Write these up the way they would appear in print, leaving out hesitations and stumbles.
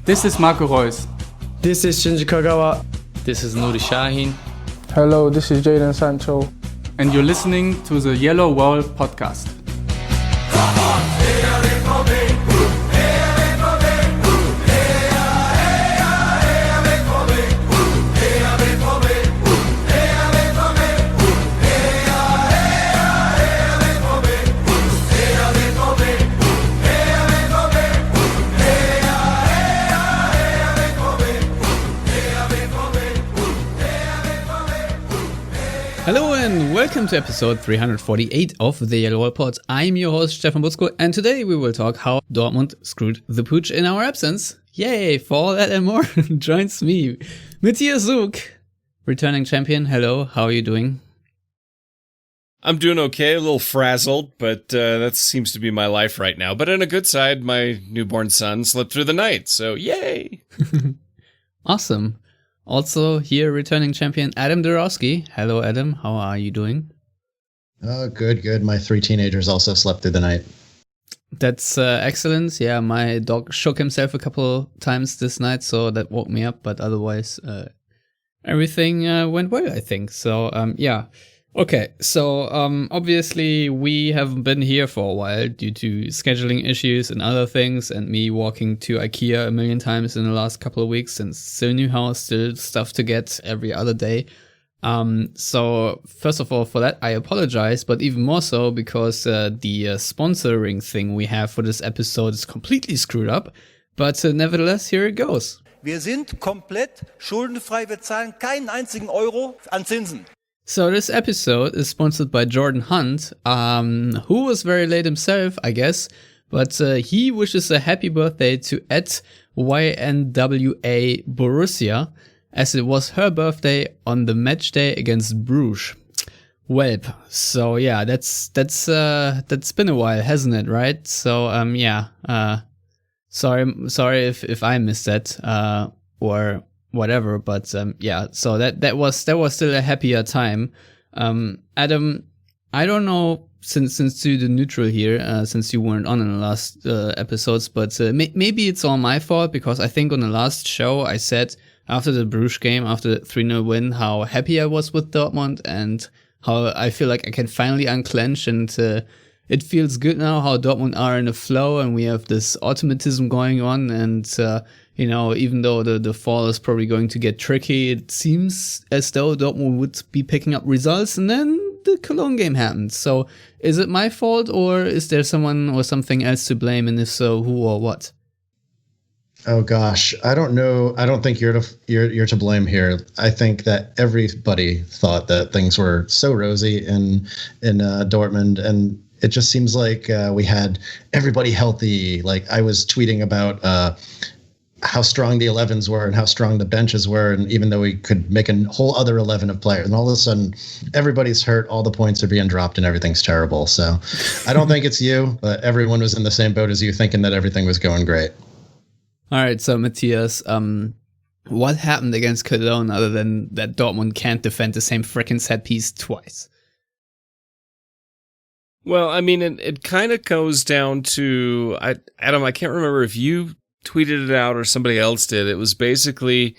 This is Marco Reus. This is Shinji Kagawa. This is Nuri Sahin. Hello, this is Jadon Sancho. And you're listening to the Yellowwallpod podcast. Hello and welcome to episode 348 of the Yellowwallpod. I'm your host Stefan Butzko, and today we will talk how Dortmund screwed the pooch in our absence. Yay! For all that and more joins me, Matthias Zug, returning champion. Hello, how are you doing? I'm doing okay, a little frazzled, but that seems to be my life right now. But on a good side, my newborn son slept through the night, so yay! Awesome. Also here, returning champion Adam Dorowski. Hello, Adam. How are you doing? Oh, good. My 3 teenagers also slept through the night. That's excellent. Yeah, my dog shook himself a couple times this night, so that woke me up. But otherwise, everything went well, I think. So, yeah. Okay, so obviously we haven't been here for a while due to scheduling issues and other things, and me walking to IKEA a million times in the last couple of weeks, and still new house, still stuff to get every other day. So first of all, for that I apologize, but even more so because the sponsoring thing we have for this episode is completely screwed up. But nevertheless, here it goes. Wir sind komplett schuldenfrei, wir zahlen keinen einzigen Euro an Zinsen. So this episode is sponsored by Jordan Hunt, who was very late himself, I guess, but he wishes a happy birthday to @YNWA Borussia, as it was her birthday on the match day against Bruges. Welp. So yeah, that's been a while, hasn't it? Right? So yeah. Sorry if I missed that or whatever, but yeah, so that was still a happier time. Adam, I don't know, since you're the neutral here, since you weren't on in the last episodes, but maybe it's all my fault, because I think on the last show I said after the Bruges game, after the 3-0 win, how happy I was with Dortmund and how I feel like I can finally unclench, and it feels good now how Dortmund are in a flow and we have this automatism going on, and you know, even though the fall is probably going to get tricky, it seems as though Dortmund would be picking up results, and then the Cologne game happened. So is it my fault, or is there someone or something else to blame, and if so, who or what? Oh gosh, I don't know. I don't think you're to blame here. I think that everybody thought that things were so rosy in Dortmund, and it just seems like we had everybody healthy. Like I was tweeting about how strong the 11s were and how strong the benches were, and even though we could make a whole other 11 of players, and all of a sudden everybody's hurt, all the points are being dropped, and everything's terrible. So I don't think it's you, but everyone was in the same boat as you, thinking that everything was going great. All right, so Matthias, what happened against Cologne other than that Dortmund can't defend the same frickin' set piece twice? Well, I mean, it kind of goes down to, Adam, I can't remember if you tweeted it out or somebody else did. It was basically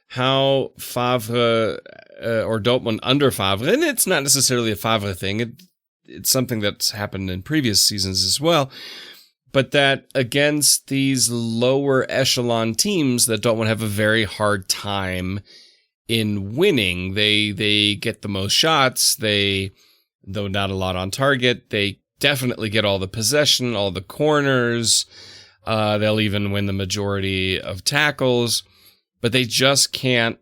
how Favre or Dortmund under Favre, and it's not necessarily a Favre thing. It's something that's happened in previous seasons as well. But that against these lower echelon teams, that Dortmund have a very hard time in winning. They get the most shots. Though not a lot on target, they definitely get all the possession, all the corners. They'll even win the majority of tackles, but they just can't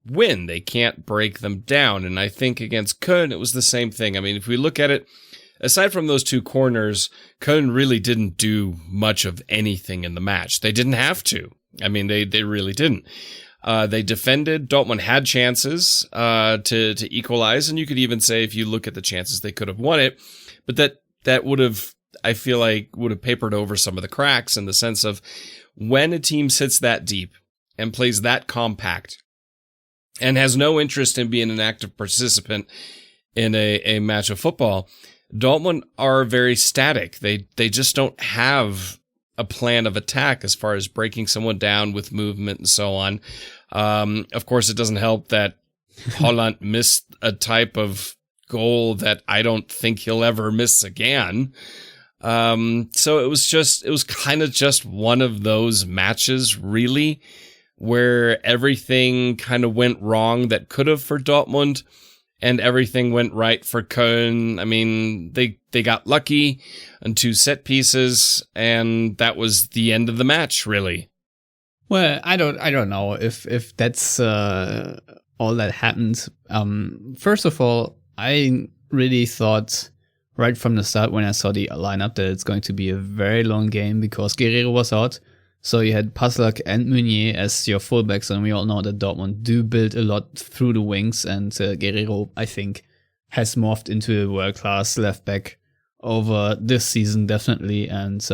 win. They can't break them down. And I think against Köln, it was the same thing. I mean, if we look at it, aside from those 2 corners, Köln really didn't do much of anything in the match. They didn't have to. I mean, they really didn't. They defended. Dortmund had chances to equalize, and you could even say, if you look at the chances, they could have won it. But that would have, I feel like, would have papered over some of the cracks, in the sense of when a team sits that deep and plays that compact and has no interest in being an active participant in a match of football, Dortmund are very static. They just don't have a plan of attack as far as breaking someone down with movement and so on. Of course, it doesn't help that Holland missed a type of goal that I don't think he'll ever miss again. So it was kind of just one of those matches, really, where everything kind of went wrong that could have for Dortmund, and everything went right for Köln. I mean, they got lucky on 2 set pieces, and that was the end of the match, really. Well, I don't know if that's all that happened. First of all, I really thought right from the start when I saw the lineup that it's going to be a very long game because Guerrero was out. So you had Paslak and Meunier as your fullbacks, and we all know that Dortmund do build a lot through the wings, and Guerrero, I think, has morphed into a world-class left back over this season, definitely, and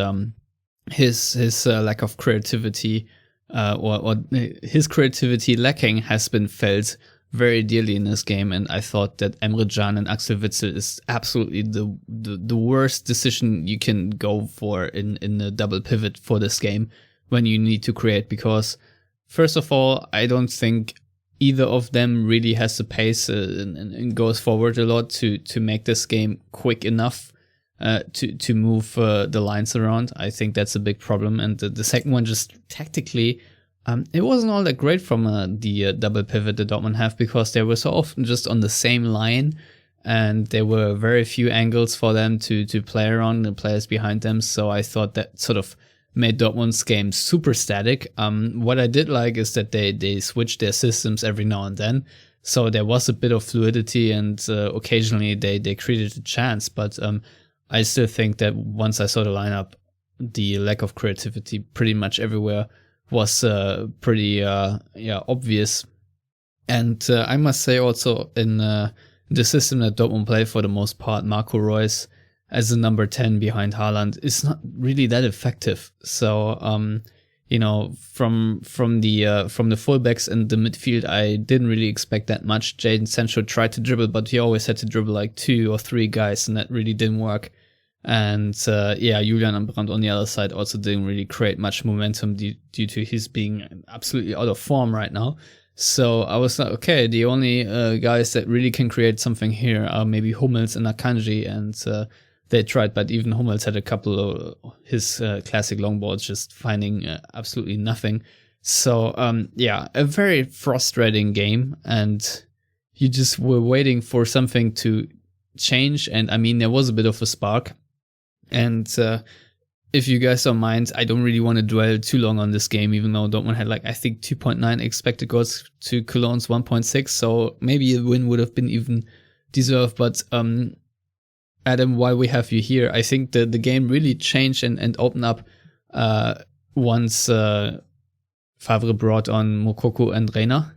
his lack of creativity, or his creativity lacking has been felt very dearly in this game, and I thought that Emre Can and Axel Witsel is absolutely the worst decision you can go for in the double pivot for this game when you need to create, because first of all, I don't think either of them really has the pace and goes forward a lot to make this game quick enough to move the lines around. I think that's a big problem. And the second one, just tactically, it wasn't all that great from the double pivot that Dortmund have, because they were so often just on the same line, and there were very few angles for them to play around, the players behind them. So I thought that sort of made Dortmund's game super static. What I did like is that they switched their systems every now and then, so there was a bit of fluidity, and occasionally they created a chance. But I still think that once I saw the lineup, the lack of creativity pretty much everywhere was pretty obvious. And I must say also in the system that Dortmund play for the most part, Marco Reus as the number 10 behind Haaland is not really that effective. So, from the fullbacks and the midfield, I didn't really expect that much. Jadon Sancho tried to dribble, but he always had to dribble like 2 or 3 guys, and that really didn't work. And Julian Brandt on the other side also didn't really create much momentum due to his being absolutely out of form right now. So I was like, okay, the only guys that really can create something here are maybe Hummels and Akanji, and they tried, but even Hummels had a couple of his classic long balls just finding absolutely nothing. So, a very frustrating game, and you just were waiting for something to change. And I mean, there was a bit of a spark. And if you guys don't mind, I don't really want to dwell too long on this game, even though Dortmund had I think 2.9 expected goals to Cologne's 1.6. So maybe a win would have been even deserved. But Adam, while we have you here, I think the game really changed and opened up once Favre brought on Moukoko and Reina.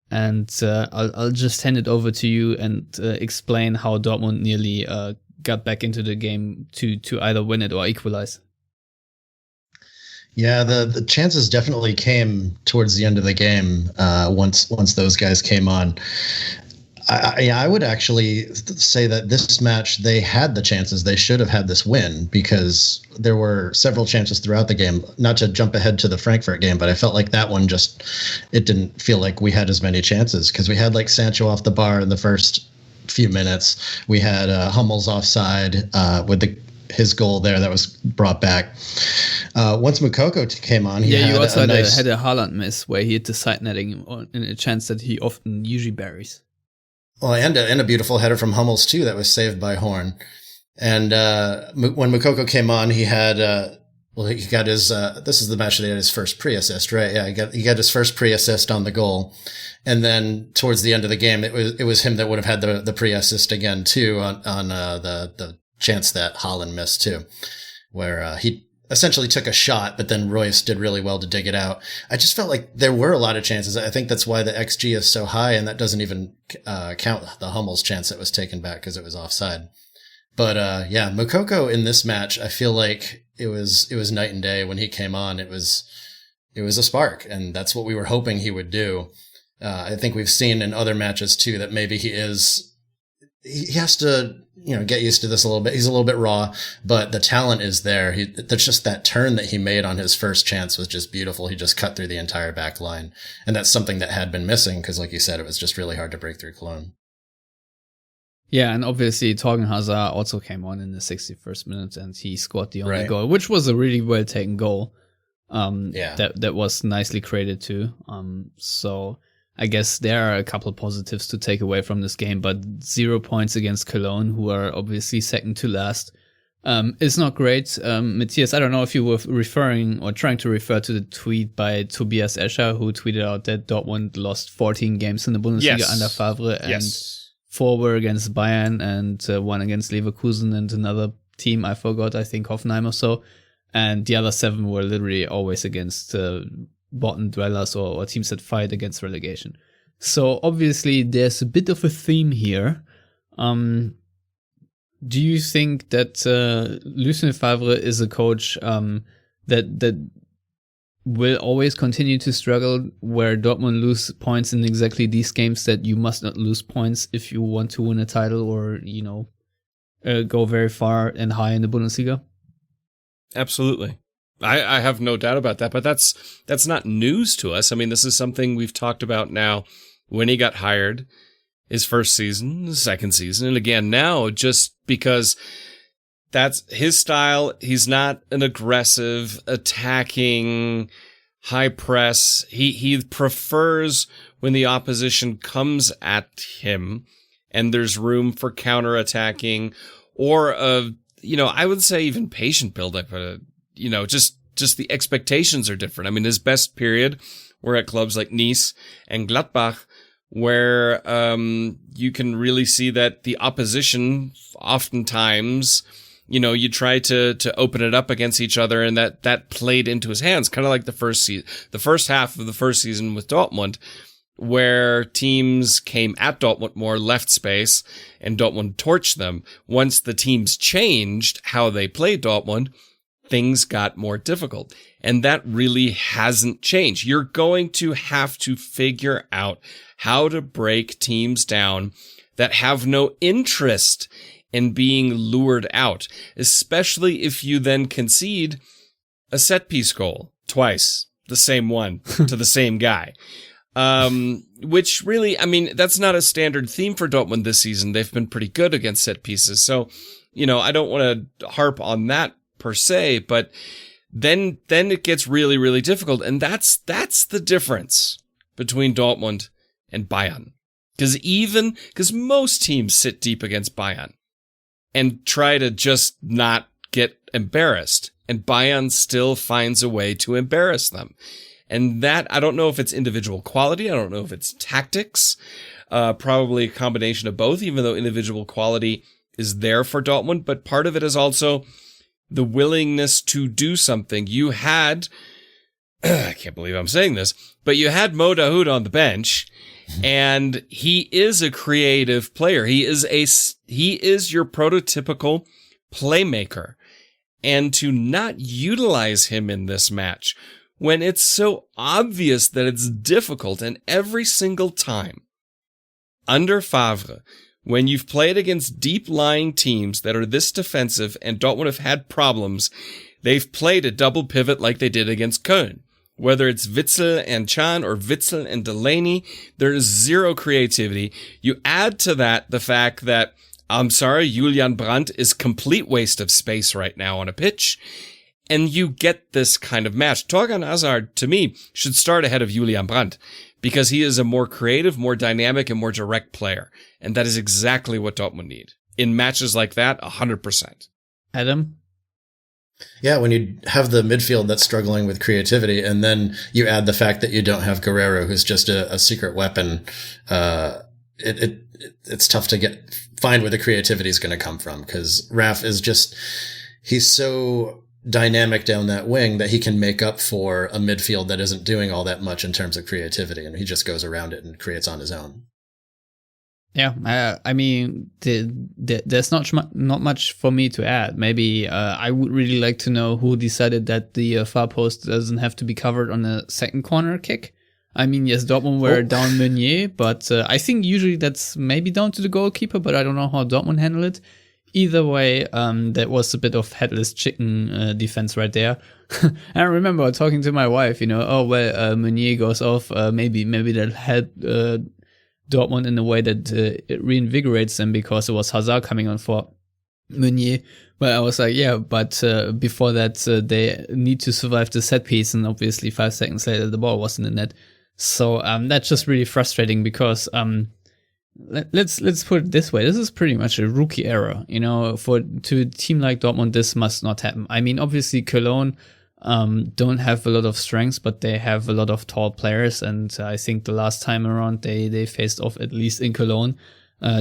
And I'll just hand it over to you and explain how Dortmund nearly got back into the game to either win it or equalize. Yeah, the chances definitely came towards the end of the game once those guys came on. I would actually say that this match, they had the chances. They should have had this win, because there were several chances throughout the game, not to jump ahead to the Frankfurt game, but I felt like that one it didn't feel like we had as many chances, because we had Sancho off the bar in the first few minutes. We had Hummels offside with his goal there that was brought back. Once Moukoko came on, he you also had had a Haaland miss where he hit the side netting in a chance that he often usually buries. Well, and a beautiful header from Hummels too that was saved by Horn. And when Moukoko came on, he had he got his this is the match that he had his first pre-assist, right? Yeah, he got his first pre-assist on the goal, and then towards the end of the game, it was him that would have had the pre-assist again too on the chance that Haaland missed too, where he essentially took a shot, but then Royce did really well to dig it out. I just felt like there were a lot of chances. I think that's why the XG is so high, and that doesn't even count the Hummels chance that was taken back because it was offside. But Moukoko in this match, I feel like it was night and day. When he came on, it was a spark, and that's what we were hoping he would do. I think we've seen in other matches too that maybe he is he has to, get used to this a little bit. He's a little bit raw, but the talent is there. There's just that turn that he made on his first chance was just beautiful. He just cut through the entire back line. And that's something that had been missing because, like you said, it was just really hard to break through Cologne. Yeah, and obviously Torgan Hazard also came on in the 61st minute and he scored the only Right. goal, which was a really well taken goal. Yeah. That was nicely created too. So I guess there are a couple of positives to take away from this game, but 0 points against Cologne, who are obviously second to last, is not great. Matthias, I don't know if you were referring or trying to refer to the tweet by Tobias Escher, who tweeted out that Dortmund lost 14 games in the Bundesliga Yes. under Favre, and Yes. 4 were against Bayern and 1 against Leverkusen and another team I forgot, I think Hoffenheim or so. And the other 7 were literally always against bottom dwellers or teams that fight against relegation. So obviously there's a bit of a theme here. Do you think that Lucien Favre is a coach that will always continue to struggle, where Dortmund lose points in exactly these games that you must not lose points if you want to win a title or, go very far and high in the Bundesliga? Absolutely. I have no doubt about that, but that's not news to us. I mean, this is something we've talked about now when he got hired, his first season, his second season, and again now, just because that's his style. He's not an aggressive, attacking, high press. He prefers when the opposition comes at him and there's room for counterattacking or I would say even patient buildup, just the expectations are different. I mean, his best period were at clubs like Nice and Gladbach, where you can really see that the opposition oftentimes, you try to open it up against each other, and that played into his hands, kind of like the first half of the first season with Dortmund, where teams came at Dortmund more, left space, and Dortmund torched them. Once the teams changed how they played Dortmund, things got more difficult. And that really hasn't changed. You're going to have to figure out how to break teams down that have no interest in being lured out, especially if you then concede a set-piece goal twice, the same one, to the same guy. Which really, I mean, that's not a standard theme for Dortmund this season. They've been pretty good against set pieces. So, I don't want to harp on that per se, but then it gets really, really difficult. And that's the difference between Dortmund and Bayern. Because most teams sit deep against Bayern and try to just not get embarrassed. And Bayern still finds a way to embarrass them. And that, I don't know if it's individual quality. I don't know if it's tactics. Probably a combination of both, even though individual quality is there for Dortmund. But part of it is also the willingness to do something. You had, I can't believe I'm saying this, but you had Mo Dahoud on the bench, and he is a creative player. He is your prototypical playmaker. And to not utilize him in this match, when it's so obvious that it's difficult, and every single time under Favre, when you've played against deep-lying teams that are this defensive and Dortmund have had problems, they've played a double pivot like they did against Köln. Whether it's Witzel and Can or Witzel and Delaney, there is zero creativity. You add to that the fact that, I'm sorry, Julian Brandt is complete waste of space right now on a pitch, and you get this kind of match. Torgan Hazard, to me, should start ahead of Julian Brandt because he is a more creative, more dynamic, and more direct player. And that is exactly what Dortmund need. In matches like that, 100%. Adam? Yeah, when you have the midfield that's struggling with creativity, and then you add the fact that you don't have Guerrero, who's just a secret weapon, it's tough to find where the creativity is going to come from, because Raf is he's so dynamic down that wing that he can make up for a midfield that isn't doing all that much in terms of creativity, and he just goes around it and creates on his own. Yeah, I mean, there's not much for me to add. Maybe I would really like to know who decided that the far post doesn't have to be covered on a second corner kick. I mean, yes, Dortmund were down Meunier, but I think usually that's maybe down to the goalkeeper, but I don't know how Dortmund handle it. Either way, that was a bit of headless chicken defense right there. And I remember talking to my wife, Meunier goes off, maybe that'll help Dortmund in a way that it reinvigorates them, because it was Hazard coming on for Meunier. But I was like, yeah, but before that, they need to survive the set piece, and obviously 5 seconds later, the ball was in the net. So that's just really frustrating, because let's put it this way: this is pretty much a rookie error. To a team like Dortmund, this must not happen. I mean, obviously Cologne don't have a lot of strengths, but they have a lot of tall players, and I think the last time around they faced off, at least in Cologne.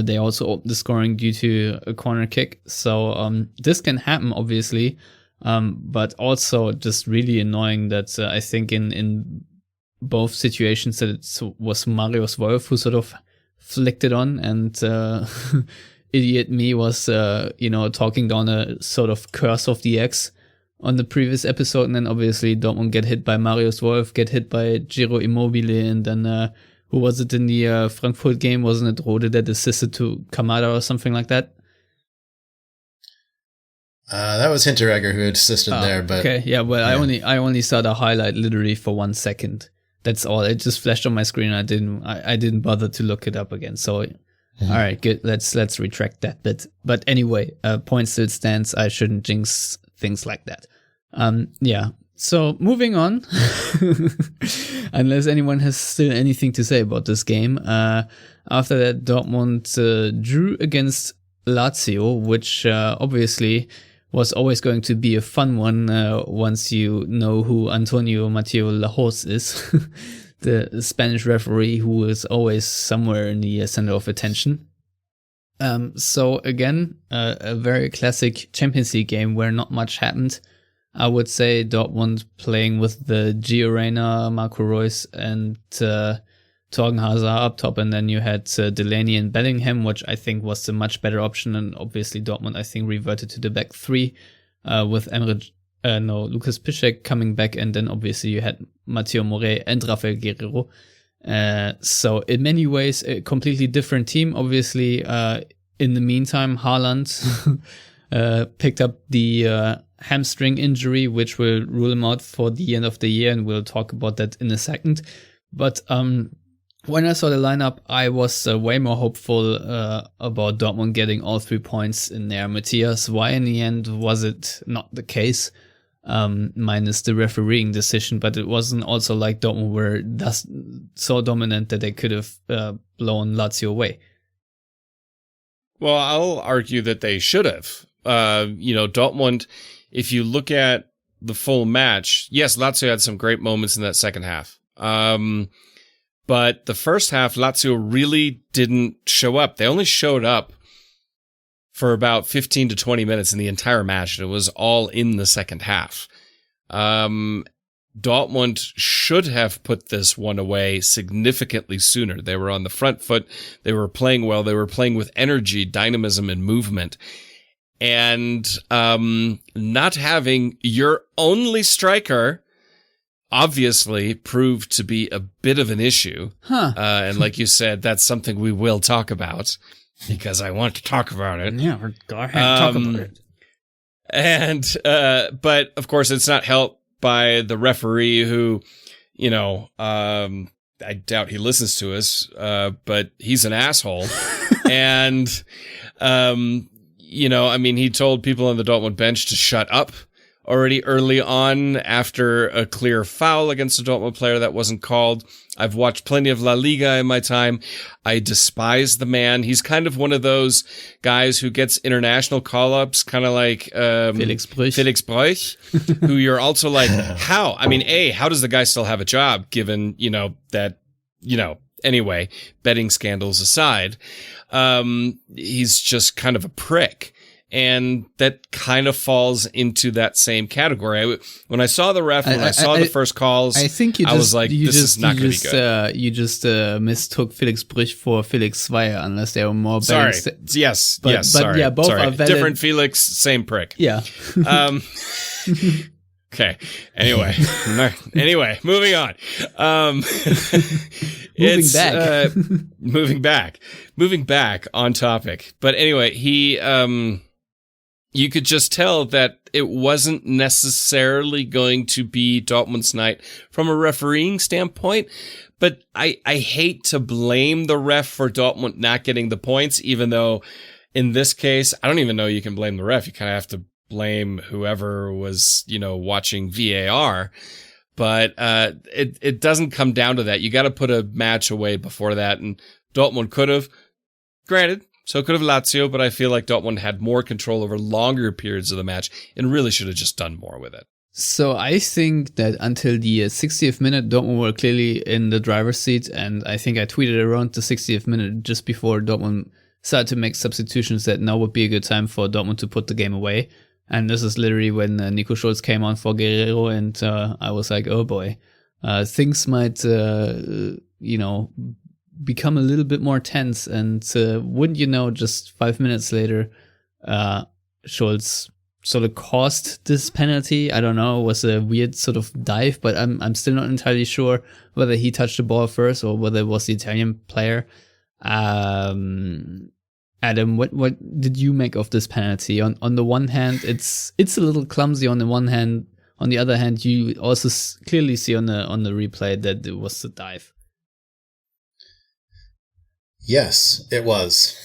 They also opened the scoring due to a corner kick. So this can happen, obviously, but also just really annoying that I think in both situations that it was Marius Wolf who sort of flicked it on, and idiot me was talking down a sort of curse of the X on the previous episode, and then obviously Dortmund get hit by Marius Wolf, get hit by Giro Immobile, and then who was it in the Frankfurt game? Wasn't it Rode that assisted to Kamada or something like that? That was Hinteregger who assisted there, but okay, yeah. Well, yeah. I only saw the highlight literally for 1 second. That's all. It just flashed on my screen. I didn't bother to look it up again. So, all right, good. Let's retract that bit. But anyway, point still stands. I shouldn't jinx things like that. Yeah. So moving on, unless anyone has still anything to say about this game. After that, Dortmund drew against Lazio, which obviously was always going to be a fun one once you know who Antonio Mateo Lajos is, the Spanish referee who is always somewhere in the center of attention. So again, a very classic Champions League game where not much happened. I would say Dortmund playing with the Gio Reyna, Marco Reus, and Torgen Hazard up top, and then you had Delaney and Bellingham, which I think was the much better option. And obviously Dortmund, I think, reverted to the back three with Lucas Piszczek coming back, and then obviously you had Matteo Morey and Rafael Guerreiro. So in many ways, a completely different team. Obviously, in the meantime, Haaland picked up the hamstring injury, which will rule him out for the end of the year, and we'll talk about that in a second. But when I saw the lineup, I was way more hopeful about Dortmund getting all 3 points in there. Matthias, why in the end was it not the case? Minus the refereeing decision, but it wasn't also like Dortmund were so dominant that they could have blown Lazio away. Well, I'll argue that they should have. Dortmund, if you look at the full match, yes, Lazio had some great moments in that second half. But the first half, Lazio really didn't show up. They only showed up for about 15 to 20 minutes in the entire match, and it was all in the second half. Dortmund should have put this one away significantly sooner. They were on the front foot. They were playing well. They were playing with energy, dynamism, and movement. And not having your only striker obviously proved to be a bit of an issue. And like you said, that's something we will talk about because I want to talk about it. Yeah, go ahead and talk about it. And, but of course it's not helped by the referee who, I doubt he listens to us, but he's an asshole. And, he told people on the Dortmund bench to shut up already early on after a clear foul against a Dortmund player that wasn't called. I've watched plenty of La Liga in my time. I despise the man. He's kind of one of those guys who gets international call-ups, kind of like Felix Bräuch, who you're also like, how? I mean, how does the guy still have a job given, anyway, betting scandals aside, he's just kind of a prick. And that kind of falls into that same category. When I saw the ref, when I saw the first calls, I think I was like, this is not going to be good. You just mistook Felix Bräuch for Felix Zweier, unless they were more sorry. Yes, sorry. But yeah, both sorry. are valid. Different Felix, same prick. Yeah. Okay. Anyway, moving on. Moving back on topic. But anyway, you could just tell that it wasn't necessarily going to be Dortmund's night from a refereeing standpoint. But I hate to blame the ref for Dortmund not getting the points, even though in this case, I don't even know you can blame the ref. You kind of have to blame whoever was, watching VAR. But it doesn't come down to that. You got to put a match away before that. And Dortmund could have, granted, so could have Lazio, but I feel like Dortmund had more control over longer periods of the match and really should have just done more with it. So I think that until the 60th minute, Dortmund were clearly in the driver's seat. And I think I tweeted around the 60th minute just before Dortmund started to make substitutions that now would be a good time for Dortmund to put the game away. And this is literally when Nico Schulz came on for Guerrero, and I was like, oh boy, things might, become a little bit more tense. And wouldn't you know, just 5 minutes later, Schulz sort of caused this penalty. I don't know, it was a weird sort of dive, but I'm still not entirely sure whether he touched the ball first or whether it was the Italian player. Adam, what did you make of this penalty? On the one hand, it's a little clumsy on the one hand. On the other hand, you also clearly see on the replay that it was a dive. Yes, it was.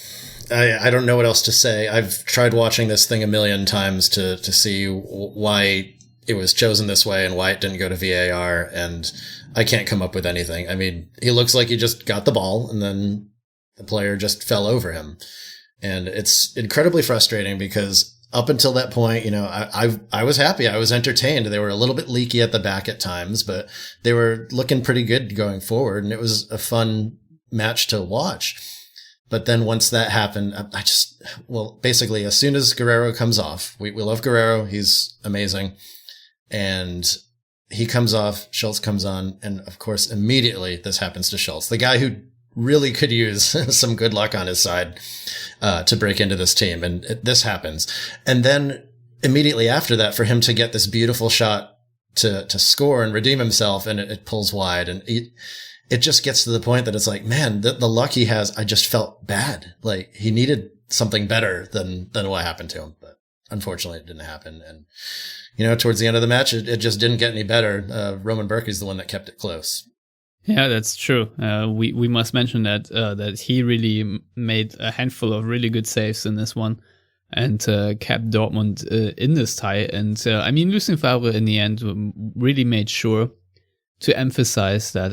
I don't know what else to say. I've tried watching this thing a million times to see why it was chosen this way and why it didn't go to VAR, and I can't come up with anything. I mean, he looks like he just got the ball and then the player just fell over him. And it's incredibly frustrating because up until that point, I was happy. I was entertained. They were a little bit leaky at the back at times, but they were looking pretty good going forward. And it was a fun match to watch. But then once that happened, basically as soon as Guerrero comes off, we love Guerrero. He's amazing. And he comes off, Schulz comes on. And of course, immediately this happens to Schulz, the guy who really could use some good luck on his side to break into this team. And this happens. And then immediately after that, for him to get this beautiful shot to score and redeem himself, and it pulls wide. And it just gets to the point that it's like, man, the luck he has, I just felt bad. Like he needed something better than what happened to him. But unfortunately, it didn't happen. And, towards the end of the match, it just didn't get any better. Roman Berkey's the one that kept it close. Yeah, that's true. We must mention that he really made a handful of really good saves in this one and kept Dortmund in this tie. And Lucien Favre in the end really made sure to emphasize that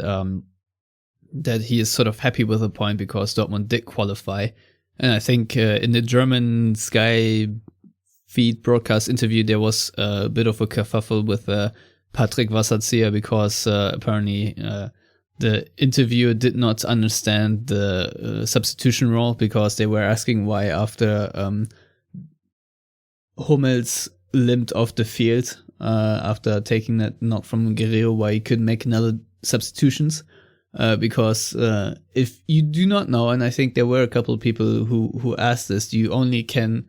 that he is sort of happy with the point because Dortmund did qualify. And I think in the German Sky feed broadcast interview, there was a bit of a kerfuffle with Patrick Wasserzieher because apparently the interviewer did not understand the substitution rule because they were asking why after Hummels limped off the field after taking that knock from Guerrero, why he couldn't make another substitutions. Because if you do not know, and I think there were a couple of people who asked this, you only can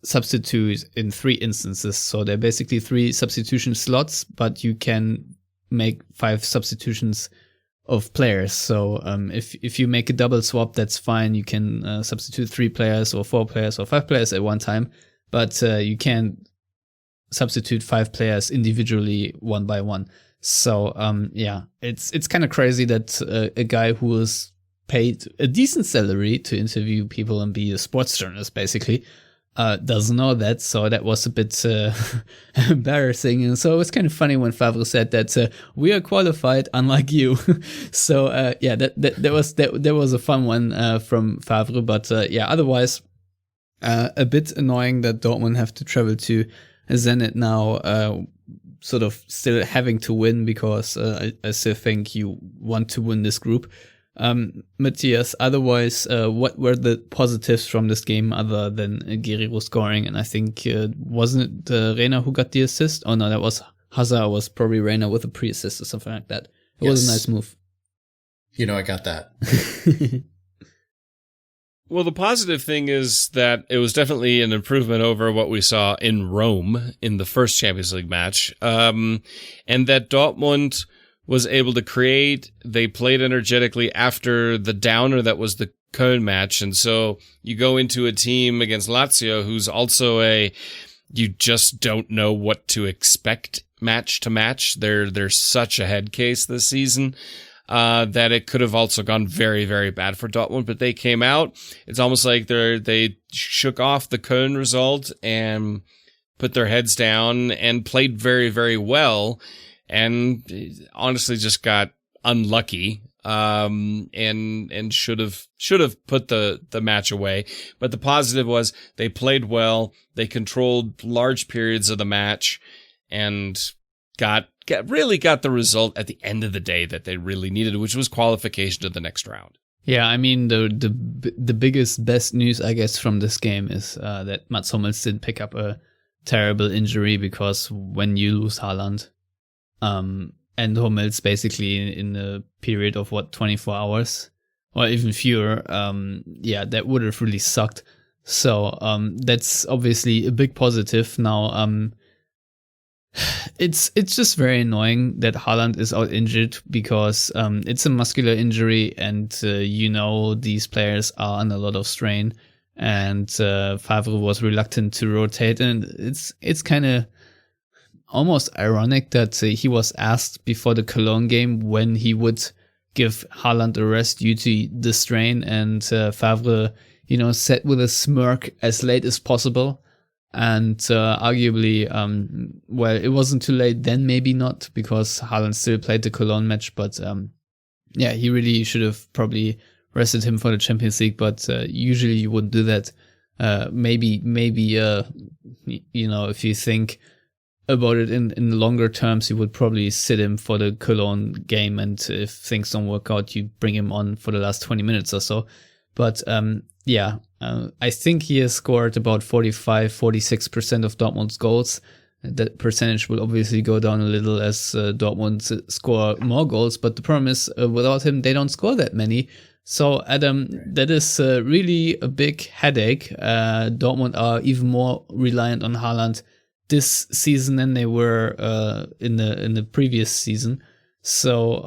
substitute in 3 instances. So there are basically 3 substitution slots, but you can make 5 substitutions of players. So if you make a double swap, that's fine. You can substitute 3 players or 4 players or 5 players at one time, but you can't substitute 5 players individually one by one. So it's kind of crazy that a guy who was paid a decent salary to interview people and be a sports journalist basically doesn't know that. So that was a bit embarrassing. And so it was kind of funny when Favre said that we are qualified, unlike you. So that was a fun one from Favre. But otherwise a bit annoying that Dortmund have to travel to Zenit now. Sort of still having to win because I still think you want to win this group. Matthias, otherwise, what were the positives from this game other than Guerrero scoring? And I think, wasn't it Reina who got the assist? Oh no, that was Hazard, was probably Reina with a pre-assist or something like that. It was a nice move. I got that. Well, the positive thing is that it was definitely an improvement over what we saw in Rome in the first Champions League match, and that Dortmund was able to create. They played energetically after the downer that was the Köln match, and so you go into a team against Lazio who's also you just don't know what to expect match to match. They're such a head case this season. That it could have also gone very, very bad for Dortmund, but they came out. It's almost like they shook off the Köln result and put their heads down and played very, very well, and honestly just got unlucky, and should have put the match away. But the positive was they played well, they controlled large periods of the match, and really got the result at the end of the day that they really needed, which was qualification to the next round. Yeah, I mean, the biggest, best news, I guess, from this game is that Mats Hummels didn't pick up a terrible injury, because when you lose Haaland, and Hummels basically in a period of 24 hours, or even fewer, that would have really sucked. So that's obviously a big positive. Now, it's just very annoying that Haaland is out injured, because it's a muscular injury, and these players are under a lot of strain, and Favre was reluctant to rotate, and it's kind of almost ironic that he was asked before the Cologne game when he would give Haaland a rest due to the strain, and Favre said with a smirk, as late as possible. And arguably, it wasn't too late then, maybe not, because Haaland still played the Cologne match. But he really should have probably rested him for the Champions League. But usually you wouldn't do that. Maybe, if you think about it in longer terms, you would probably sit him for the Cologne game. And if things don't work out, you bring him on for the last 20 minutes or so. But I think he has scored about 46% of Dortmund's goals. That percentage will obviously go down a little as Dortmund score more goals. But the problem is, without him, they don't score that many. So, Adam, that is really a big headache. Dortmund are even more reliant on Haaland this season than they were in the previous season. So,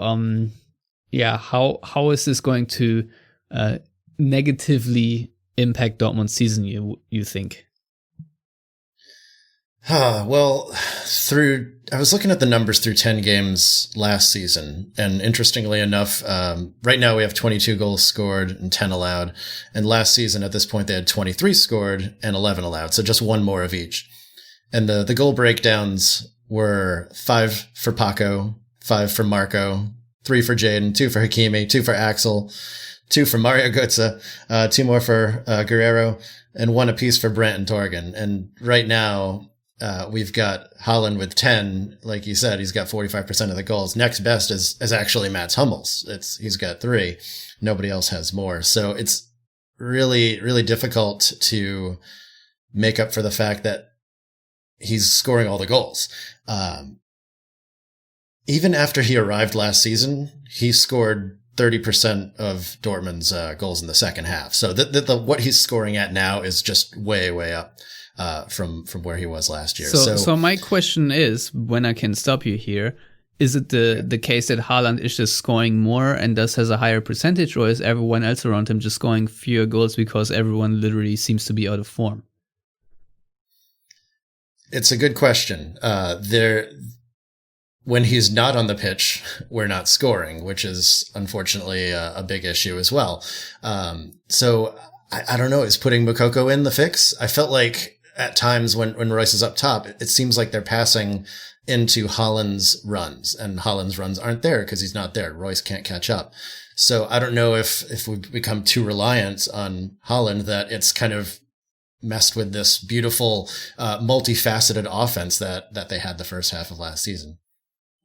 how is this going to negatively impact Dortmund's season, you think? Well, I was looking at the numbers through 10 games last season, and interestingly enough, right now we have 22 goals scored and 10 allowed, and last season at this point they had 23 scored and 11 allowed, so just one more of each. And the goal breakdowns were 5 for Paco, 5 for Marco, 3 for Jadon, 2 for Hakimi, 2 for Axel, 2 for Mario Götze, 2 more for Guerrero, and 1 apiece for Brandt and Torgan. And right now, we've got Haaland with 10. Like you said, he's got 45% of the goals. Next best is actually Mats Hummels. He's got 3. Nobody else has more. So it's really, really difficult to make up for the fact that he's scoring all the goals. Even after he arrived last season, he scored 30% of Dortmund's goals in the second half. So what he's scoring at now is just way, way up from where he was last year. So my question is, when I can stop you here, is it the case that Haaland is just scoring more and thus has a higher percentage, or is everyone else around him just scoring fewer goals because everyone literally seems to be out of form? It's a good question. When he's not on the pitch, we're not scoring, which is unfortunately a big issue as well. So I don't know. Is putting Moukoko in the fix? I felt like at times when Royce is up top, it seems like they're passing into Haaland's runs, and Haaland's runs aren't there because he's not there. Royce can't catch up. So I don't know if we've become too reliant on Haaland that it's kind of messed with this beautiful, multifaceted offense that they had the first half of last season.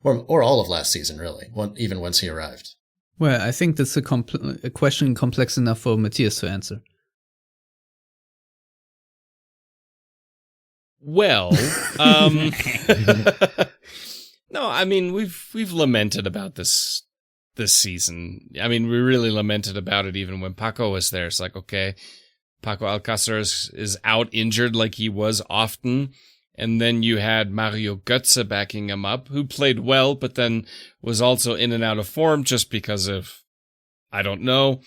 Or all of last season, really, even once he arrived. Well, I think that's a question complex enough for Matthias to answer. Well, no, I mean we've lamented about this this season. I mean, we really lamented about it even when Paco was there. It's like, okay, Paco Alcácer is out injured like he was often. And then you had Mario Götze backing him up, who played well, but then was also in and out of form just because of, I don't know.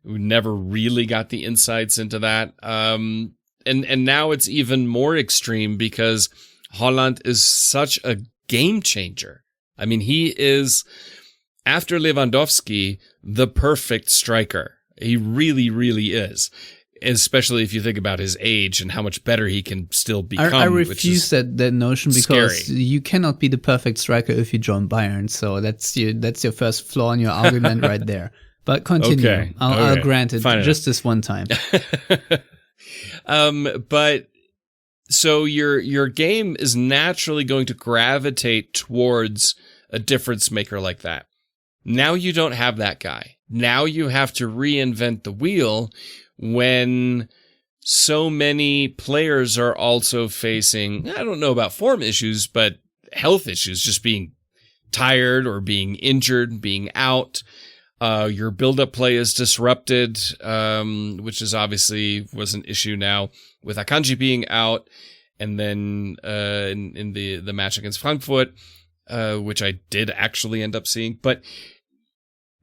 We never really got the insights into that. And now it's even more extreme because Haaland is such a game changer. I mean, he is, after Lewandowski, the perfect striker. He really, really is. Especially if you think about his age and how much better he can still become. I refuse that notion because scary. You cannot be the perfect striker if you join Bayern. So that's your first flaw in your argument right there. But continue. Okay. I'll grant it. Fine just this one time. But so your game is naturally going to gravitate towards a difference maker like that. Now you don't have that guy. Now you have to reinvent the wheel when so many players are also facing, I don't know about form issues, but health issues, just being tired or being injured, being out. Your build-up play is disrupted, which is obviously was an issue now with Akanji being out. And then in the match against Frankfurt, which I did actually end up seeing. But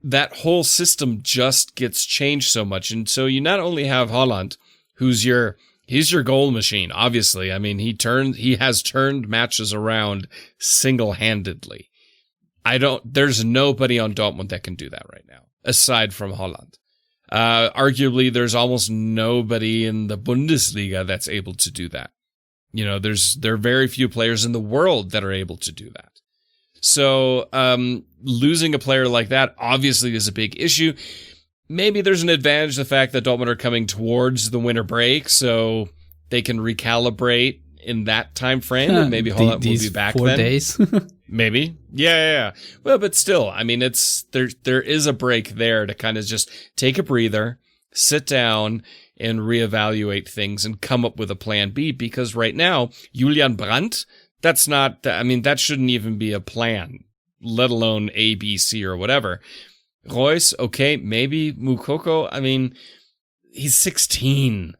that whole system just gets changed so much. And so you not only have Haaland, he's your goal machine, obviously. I mean, he has turned matches around single-handedly. There's nobody on Dortmund that can do that right now, aside from Haaland. Arguably, there's almost nobody in the Bundesliga that's able to do that. You know, there are very few players in the world that are able to do that. So, losing a player like that obviously is a big issue. Maybe there's an advantage the fact that Dortmund are coming towards the winter break, so they can recalibrate in that time frame, and maybe Haaland will be back 4 then. days. Maybe. Yeah. Well, but still, I mean, there is a break there to kind of just take a breather, sit down, and reevaluate things and come up with a plan B, because right now, Julian Brandt, that shouldn't even be a plan, let alone A, B, C, or whatever. Reus, okay, maybe. Moukoko, I mean, he's 16,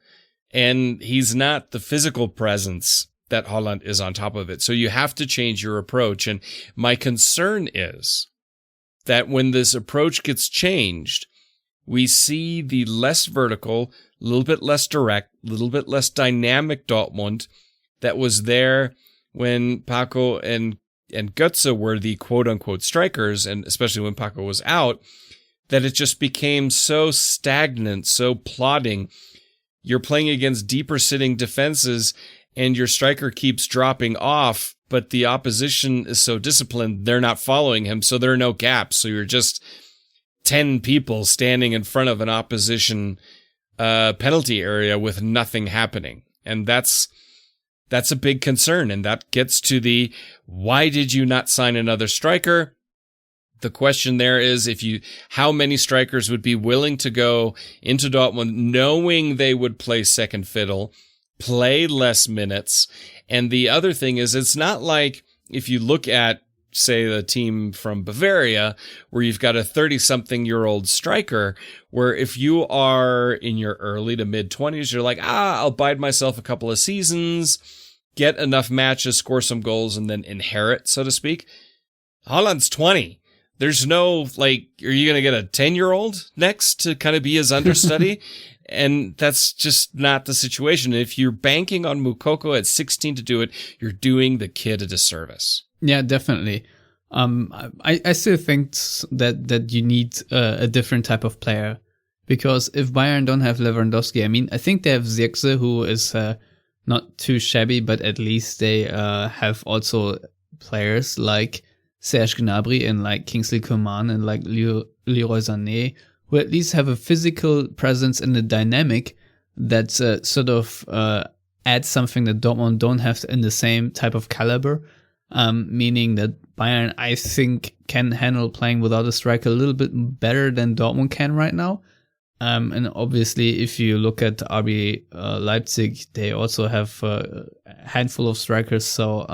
and he's not the physical presence that Haaland is on top of it. So you have to change your approach. And my concern is that when this approach gets changed, we see the less vertical, a little bit less direct, a little bit less dynamic Dortmund that was there when Paco and Götze were the quote-unquote strikers, and especially when Paco was out, that it just became so stagnant, so plodding. You're playing against deeper sitting defenses, and your striker keeps dropping off, but the opposition is so disciplined, they're not following him, so there are no gaps. So you're just 10 people standing in front of an opposition penalty area with nothing happening. And that's a big concern, and that gets to the, why did you not sign another striker? The question there is how many strikers would be willing to go into Dortmund knowing they would play second fiddle, play less minutes. And the other thing is, it's not like if you look at, say, the team from Bavaria, where you've got a 30-something-year-old striker, where if you are in your early to mid-20s, you're like, I'll bide myself a couple of seasons, get enough matches, score some goals, and then inherit, so to speak. Haaland's 20. There's no, are you going to get a 10-year-old next to kind of be his understudy? And that's just not the situation. If you're banking on Moukoko at 16 to do it, you're doing the kid a disservice. Yeah, definitely. I still think that you need a different type of player, because if Bayern don't have Lewandowski, I mean, I think they have Zirkzee, who is not too shabby, but at least they have also players like Serge Gnabry and like Kingsley Coman and like Leroy Sané, who at least have a physical presence and a dynamic that sort of adds something that Dortmund don't have in the same type of caliber. Meaning that Bayern, I think, can handle playing without a striker a little bit better than Dortmund can right now. And obviously, if you look at RB Leipzig, they also have a handful of strikers. So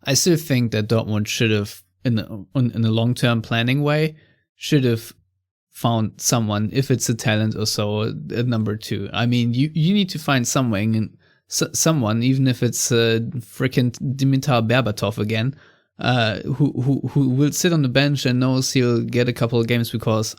I still think that Dortmund should have in a long-term planning way, should have found someone, if it's a talent or so, at number 2. I mean, you need to find someone, even if it's freaking Dimitar Berbatov again, who will sit on the bench and knows he'll get a couple of games because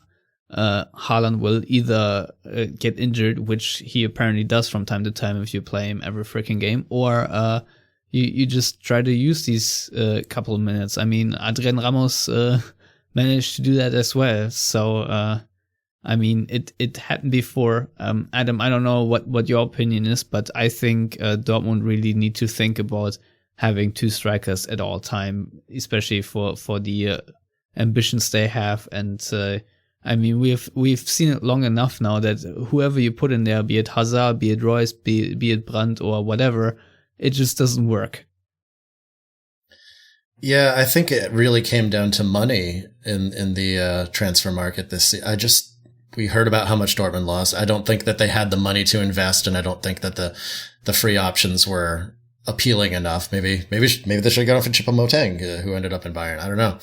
Haaland will either get injured, which he apparently does from time to time if you play him every freaking game, or you just try to use these couple of minutes. I mean, Adrian Ramos managed to do that as well. So, I mean, it happened before. Adam, I don't know what your opinion is, but I think Dortmund really need to think about having 2 strikers at all time, especially for the ambitions they have. And I mean, we've seen it long enough now that whoever you put in there, be it Hazard, be it Royce, be it Brandt or whatever, it just doesn't work. Yeah, I think it really came down to money in the transfer market we heard about how much Dortmund lost. I don't think that they had the money to invest, and I don't think that the free options were appealing enough. Maybe they should have gone for Choupo-Moting, who ended up in Bayern. I don't know.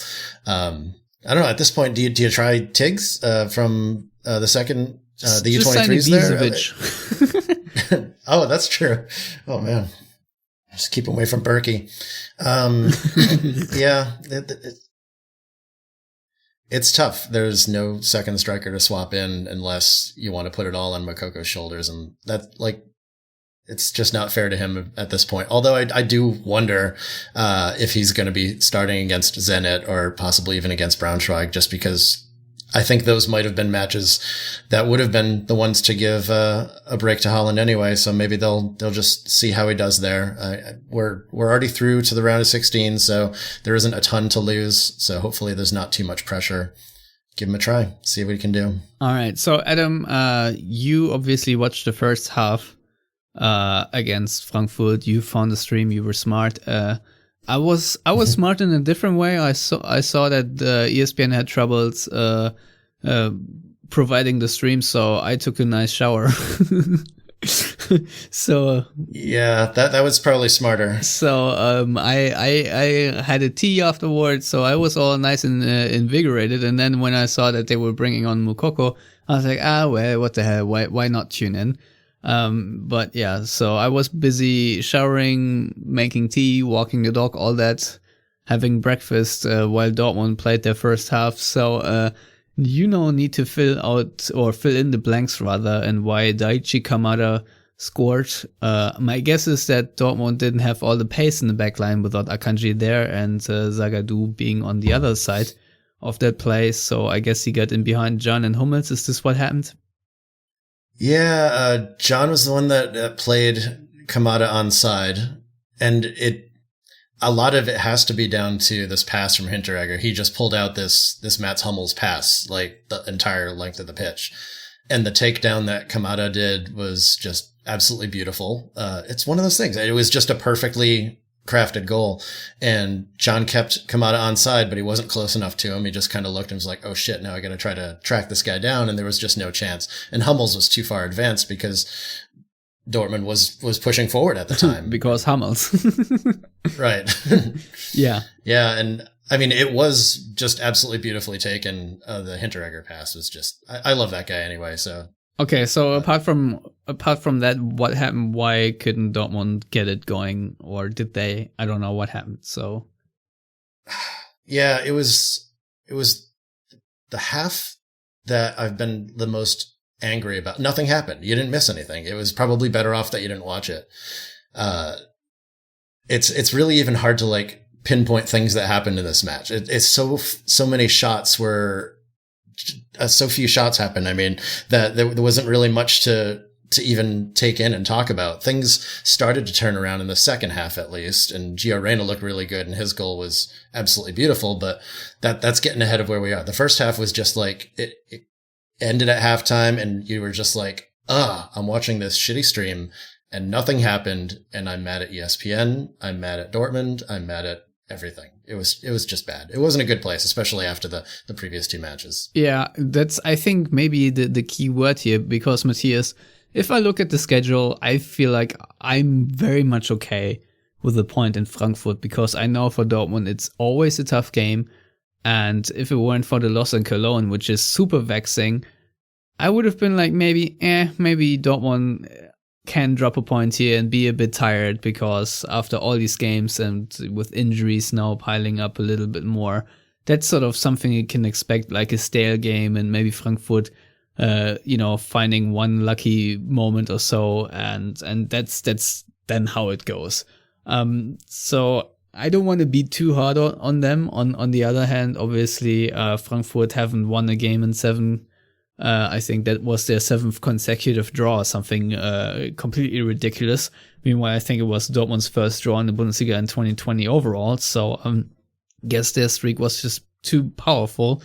I don't know. At this point, do you try Tiggs from the second the U23s there? Oh, that's true. Oh man, just keep away from Berkey. Yeah, it's tough. There's no second striker to swap in unless you want to put it all on Mokoko's shoulders, and that it's just not fair to him at this point. Although I do wonder if he's going to be starting against Zenit or possibly even against Braunschweig, just because I think those might have been matches that would have been the ones to give a break to Haaland anyway. So maybe they'll just see how he does there. We're already through to the round of 16, so there isn't a ton to lose. So hopefully there's not too much pressure. Give him a try. See what he can do. All right. So Adam, you obviously watched the first half against Frankfurt. You found the stream. You were smart. I was smart in a different way. I saw that ESPN had troubles providing the stream, so I took a nice shower. So yeah, that was probably smarter. So I had a tea afterwards, so I was all nice and invigorated. And then when I saw that they were bringing on Moukoko, I was like, well, what the hell? Why not tune in? But yeah, so I was busy showering, making tea, walking the dog, all that, having breakfast while Dortmund played their first half. So need to fill in the blanks rather, and why Daichi Kamada scored. My guess is that Dortmund didn't have all the pace in the back line without Akanji there and Zagadou being on the other side of that play. So I guess he got in behind John and Hummels. Is this what happened? Yeah, John was the one that played Kamada onside, and a lot of it has to be down to this pass from Hinteregger. He just pulled out this Mats Hummels pass, like the entire length of the pitch. And the takedown that Kamada did was just absolutely beautiful. It's one of those things. It was just a perfectly crafted goal. And John kept Kamada onside, but he wasn't close enough to him. He just kind of looked and was like, oh shit, now I got to try to track this guy down. And there was just no chance. And Hummels was too far advanced because Dortmund was pushing forward at the time. Because Hummels. Right. Yeah. Yeah. And I mean, it was just absolutely beautifully taken. The Hinteregger pass was just, I love that guy anyway. So. Okay. So apart from that, what happened? Why couldn't Dortmund get it going, or did they? I don't know what happened. So. Yeah, it was the half that I've been the most angry about. Nothing happened. You didn't miss anything. It was probably better off that you didn't watch it. It's really even hard to pinpoint things that happened in this match. It's so many shots were so few shots happened. I mean, that there wasn't really much to even take in and talk about. Things started to turn around in the second half, at least, and Gio Reyna looked really good and his goal was absolutely beautiful, but that's getting ahead of where we are. The first half was just it ended at halftime and you were just like, I'm watching this shitty stream and nothing happened. And I'm mad at ESPN. I'm mad at Dortmund. I'm mad at everything. It was just bad. It wasn't a good place, especially after the previous two matches. Yeah, that's, I think, maybe the key word here, because Matthias, if I look at the schedule, I feel like I'm very much okay with a point in Frankfurt, because I know for Dortmund it's always a tough game. And if it weren't for the loss in Cologne, which is super vexing, I would have been like, maybe Dortmund can drop a point here and be a bit tired, because after all these games and with injuries now piling up a little bit more, that's sort of something you can expect, like a stale game, and maybe Frankfurt, finding one lucky moment or so, and that's then how it goes. So I don't want to be too hard on them. On the other hand, obviously, Frankfurt haven't won a game in 7. I think that was their 7th consecutive draw, something completely ridiculous. Meanwhile, I think it was Dortmund's first draw in the Bundesliga in 2020 overall. So guess their streak was just too powerful.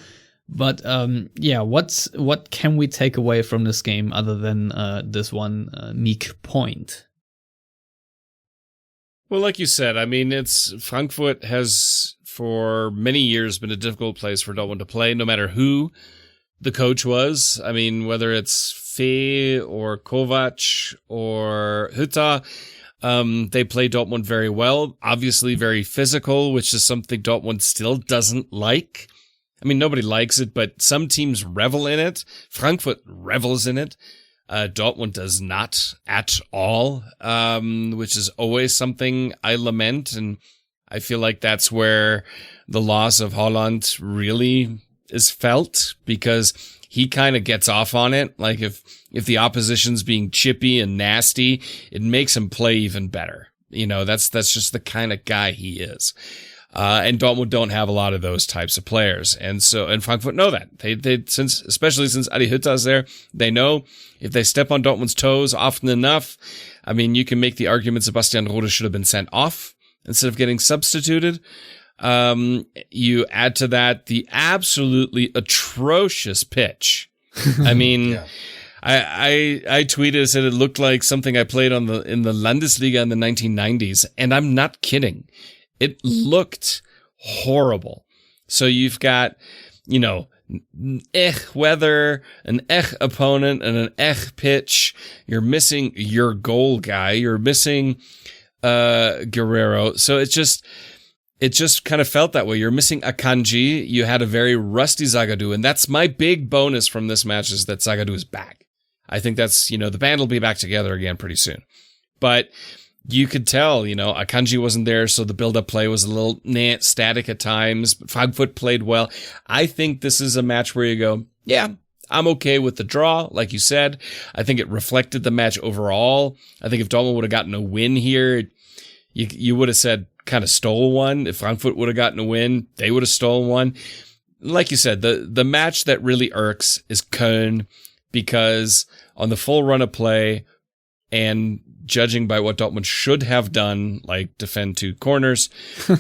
But what can we take away from this game other than this one meek point? Well, like you said, I mean, Frankfurt has for many years been a difficult place for Dortmund to play, no matter who the coach was. I mean, whether it's Fee or Kovac or Hütter, they play Dortmund very well. Obviously very physical, which is something Dortmund still doesn't like. I mean, nobody likes it, but some teams revel in it. Frankfurt revels in it. Dortmund does not at all, which is always something I lament. And I feel like that's where the loss of Haaland really is felt, because he kind of gets off on it. Like if the opposition's being chippy and nasty, it makes him play even better. That's just the kind of guy he is. And Dortmund don't have a lot of those types of players. And Frankfurt know that. Especially since Adi Hütter's there, they know if they step on Dortmund's toes often enough, I mean, you can make the argument Sebastian Rode should have been sent off instead of getting substituted. You add to that the absolutely atrocious pitch. I mean, yeah. I tweeted, said it looked like something I played in the Landesliga in the 1990s, and I'm not kidding. It looked horrible. So you've got, weather, an opponent, and an pitch. You're missing your goal guy. You're missing Guerrero. So it just kind of felt that way. You're missing Akanji. You had a very rusty Zagadou, and that's my big bonus from this match, is that Zagadou is back. I think that's, the band will be back together again pretty soon. But you could tell, Akanji wasn't there, so the build-up play was a little static at times. But Frankfurt played well. I think this is a match where you go, yeah, I'm okay with the draw, like you said. I think it reflected the match overall. I think if Dortmund would have gotten a win here, you would have said kind of stole one. If Frankfurt would have gotten a win, they would have stolen one. Like you said, the match that really irks is Köln, because on the full run of play, and judging by what Dortmund should have done, like defend 2 corners, if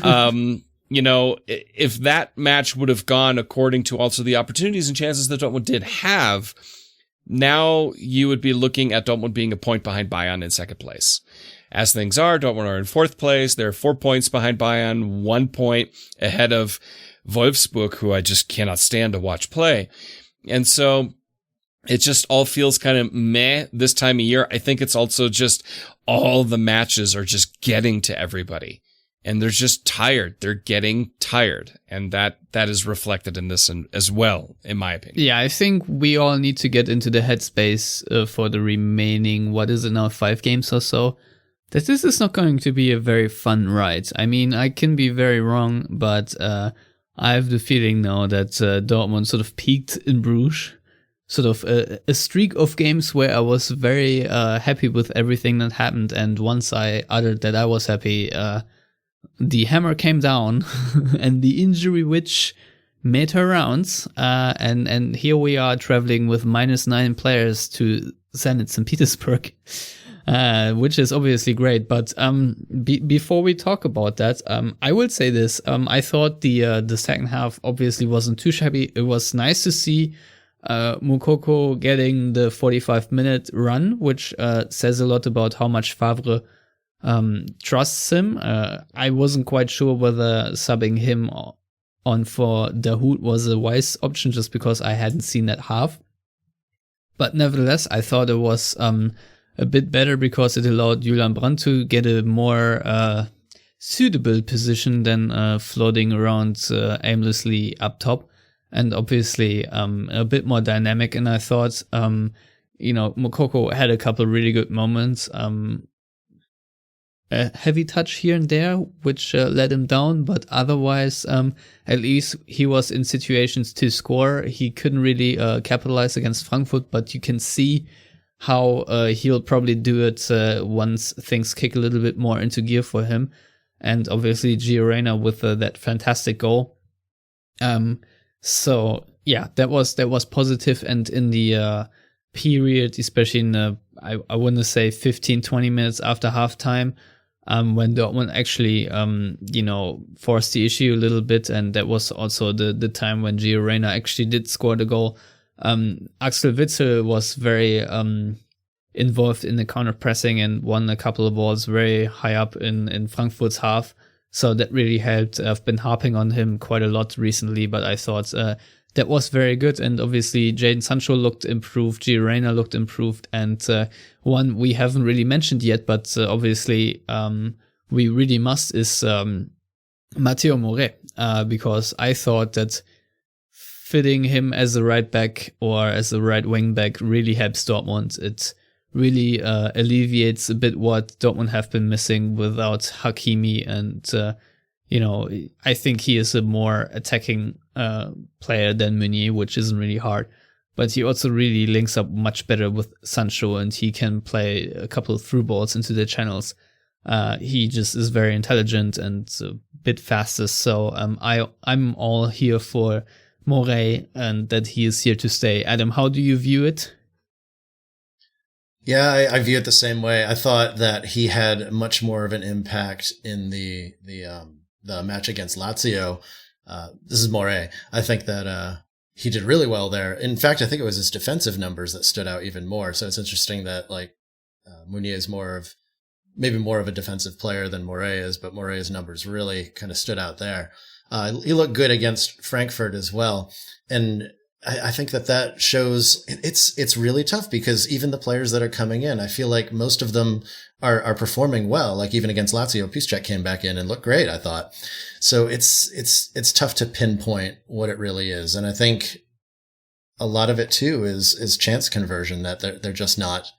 that match would have gone according to also the opportunities and chances that Dortmund did have, now you would be looking at Dortmund being a point behind Bayern in second place. As things are, Dortmund are in 4th place. They're 4 points behind Bayern, 1 point ahead of Wolfsburg, who I just cannot stand to watch play. And so it just all feels kind of meh this time of year. I think it's also just all the matches are just getting to everybody, and they're just tired. They're getting tired, and that is reflected in this as well, in my opinion. Yeah, I think we all need to get into the headspace for the remaining, 5 games or so, that this is not going to be a very fun ride. I mean, I can be very wrong, but I have the feeling now that Dortmund sort of peaked in Bruges. Sort of a streak of games where I was very happy with everything that happened, and once I uttered that I was happy, the hammer came down, and the injury witch made her rounds, and here we are traveling with -9 players to Zenit St. Petersburg, which is obviously great. But before we talk about that, I will say this: I thought the second half obviously wasn't too shabby. It was nice to see Moukoko getting the 45-minute run, which says a lot about how much Favre trusts him. I wasn't quite sure whether subbing him on for Dahoud was a wise option, just because I hadn't seen that half. But nevertheless, I thought it was a bit better, because it allowed Julian Brandt to get a more suitable position than floating around aimlessly up top. And obviously a bit more dynamic. And I thought, Moukoko had a couple of really good moments. A heavy touch here and there, which let him down. But otherwise, at least he was in situations to score. He couldn't really capitalize against Frankfurt, but you can see how he'll probably do it once things kick a little bit more into gear for him. And obviously Gio Reyna with that fantastic goal. So yeah, that was positive. And in the period, especially in the, I want to say 15, 20 minutes after halftime, when Dortmund actually, forced the issue a little bit. And that was also the time when Gio Reyna actually did score the goal. Axel Witsel was very involved in the counter pressing and won a couple of balls very high up in Frankfurt's half. So that really helped. I've been harping on him quite a lot recently, but I thought that was very good. And obviously Jadon Sancho looked improved, Gio Reyna looked improved, and one we haven't really mentioned yet, but obviously we really must, is Matteo Moret, because I thought that fitting him as a right back or as a right wing back really helps Dortmund. It really alleviates a bit what Dortmund have been missing without Hakimi. And, I think he is a more attacking player than Meunier, which isn't really hard. But he also really links up much better with Sancho, and he can play a couple of through balls into the channels. He just is very intelligent and a bit faster. So I'm all here for Moret and that he is here to stay. Adam, how do you view it? Yeah, I view it the same way. I thought that he had much more of an impact in the match against Lazio. This is Moret. I think that he did really well there. In fact, I think it was his defensive numbers that stood out even more. So it's interesting that Meunier is maybe more of a defensive player than Moret is, but Moret's numbers really kind of stood out there. He looked good against Frankfurt as well. And I think that shows it's really tough, because even the players that are coming in, I feel like most of them are performing well. Like even against Lazio, Piszczek came back in and looked great, I thought. So it's tough to pinpoint what it really is. And I think a lot of it too is chance conversion, that they're just not,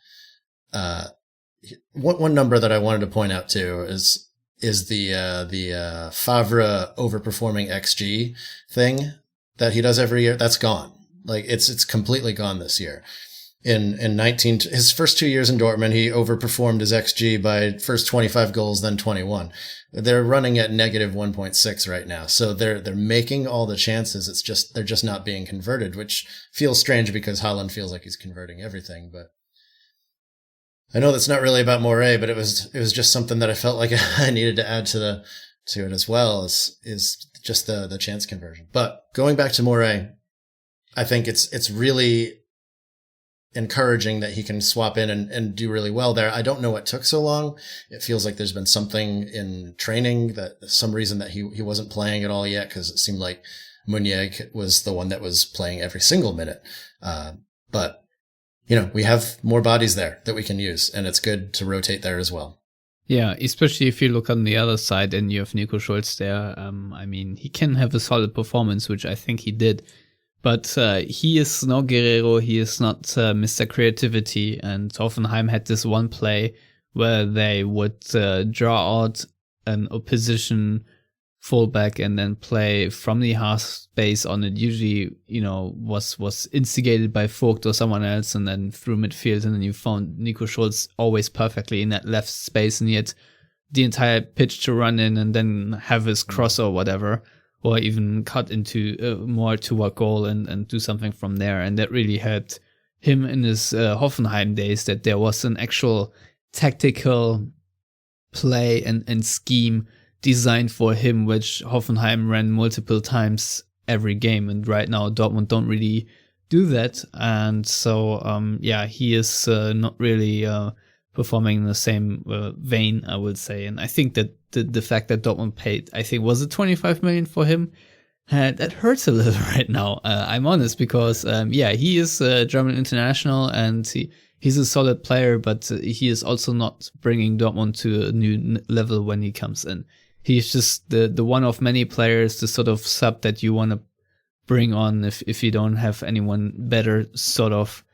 one number that I wanted to point out too is the Favre overperforming XG thing that he does every year. That's gone. Like it's completely gone this year. In his first 2 years in Dortmund, he overperformed his XG by first 25 goals, then 21. They're running at negative 1.6 right now. So they're making all the chances. It's just, they're just not being converted, which feels strange because Haaland feels like he's converting everything. But I know that's not really about Moret, but it was just something that I felt like I needed to add to it as well, is just the chance conversion. But going back to Moret, I think it's really encouraging that he can swap in and do really well there. I don't know what took so long. It feels like there's been something in training, that some reason that he wasn't playing at all yet, because it seemed like Meunier was the one that was playing every single minute. But we have more bodies there that we can use, and it's good to rotate there as well. Yeah, especially if you look on the other side and you have Nico Schulz there. He can have a solid performance, which I think he did. But he is no Guerrero, he is not Mr. Creativity. And Hoffenheim had this one play where they would draw out an opposition fullback and then play from the half space on it. Usually, was instigated by Vogt or someone else, and then through midfield, and then you found Nico Schulz always perfectly in that left space, and he had the entire pitch to run in and then have his cross or whatever, or even cut into more toward goal and do something from there. And that really helped him in his Hoffenheim days, that there was an actual tactical play and scheme designed for him, which Hoffenheim ran multiple times every game. And right now Dortmund don't really do that. And so, he is not really performing in the same vein, I would say. And I think that the fact that Dortmund paid, I think, was it 25 million for him? That hurts a little right now. I'm honest, because, he is a German international and he's a solid player, but he is also not bringing Dortmund to a new level when he comes in. he's just the one of many players, the sort of sub that you want to bring on if you don't have anyone better, sort of.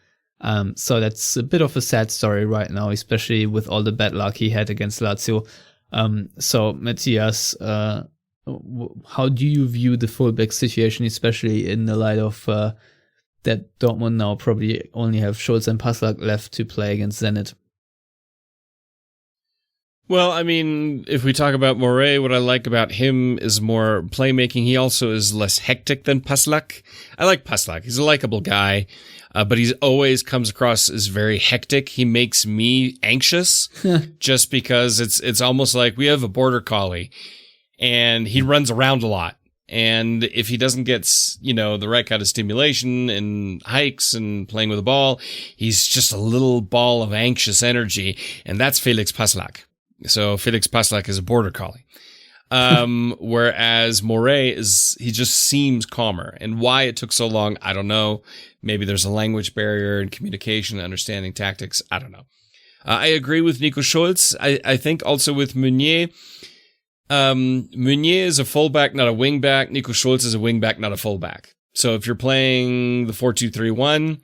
So that's a bit of a sad story right now, especially with all the bad luck he had against Lazio. So Matthias, how do you view the fullback situation, especially in the light of that Dortmund now probably only have Schulz and Passlack left to play against Zenit? Well, I mean, if we talk about Moret, what I like about him is more playmaking. He also is less hectic than Passlack. I like Passlack. He's a likable guy, but he always comes across as very hectic. He makes me anxious just because it's almost like we have a border collie and he runs around a lot. And if he doesn't get, the right kind of stimulation and hikes and playing with the ball, he's just a little ball of anxious energy. And that's Felix Passlack. So Felix Passlack is a border collie. Whereas Moret he just seems calmer. And why it took so long, I don't know. Maybe there's a language barrier in communication, understanding tactics. I don't know. I agree with Nico Schulz. I think also with Meunier. Meunier is a fullback, not a wingback. Nico Schulz is a wingback, not a fullback. So if you're playing the 4-2-3-1,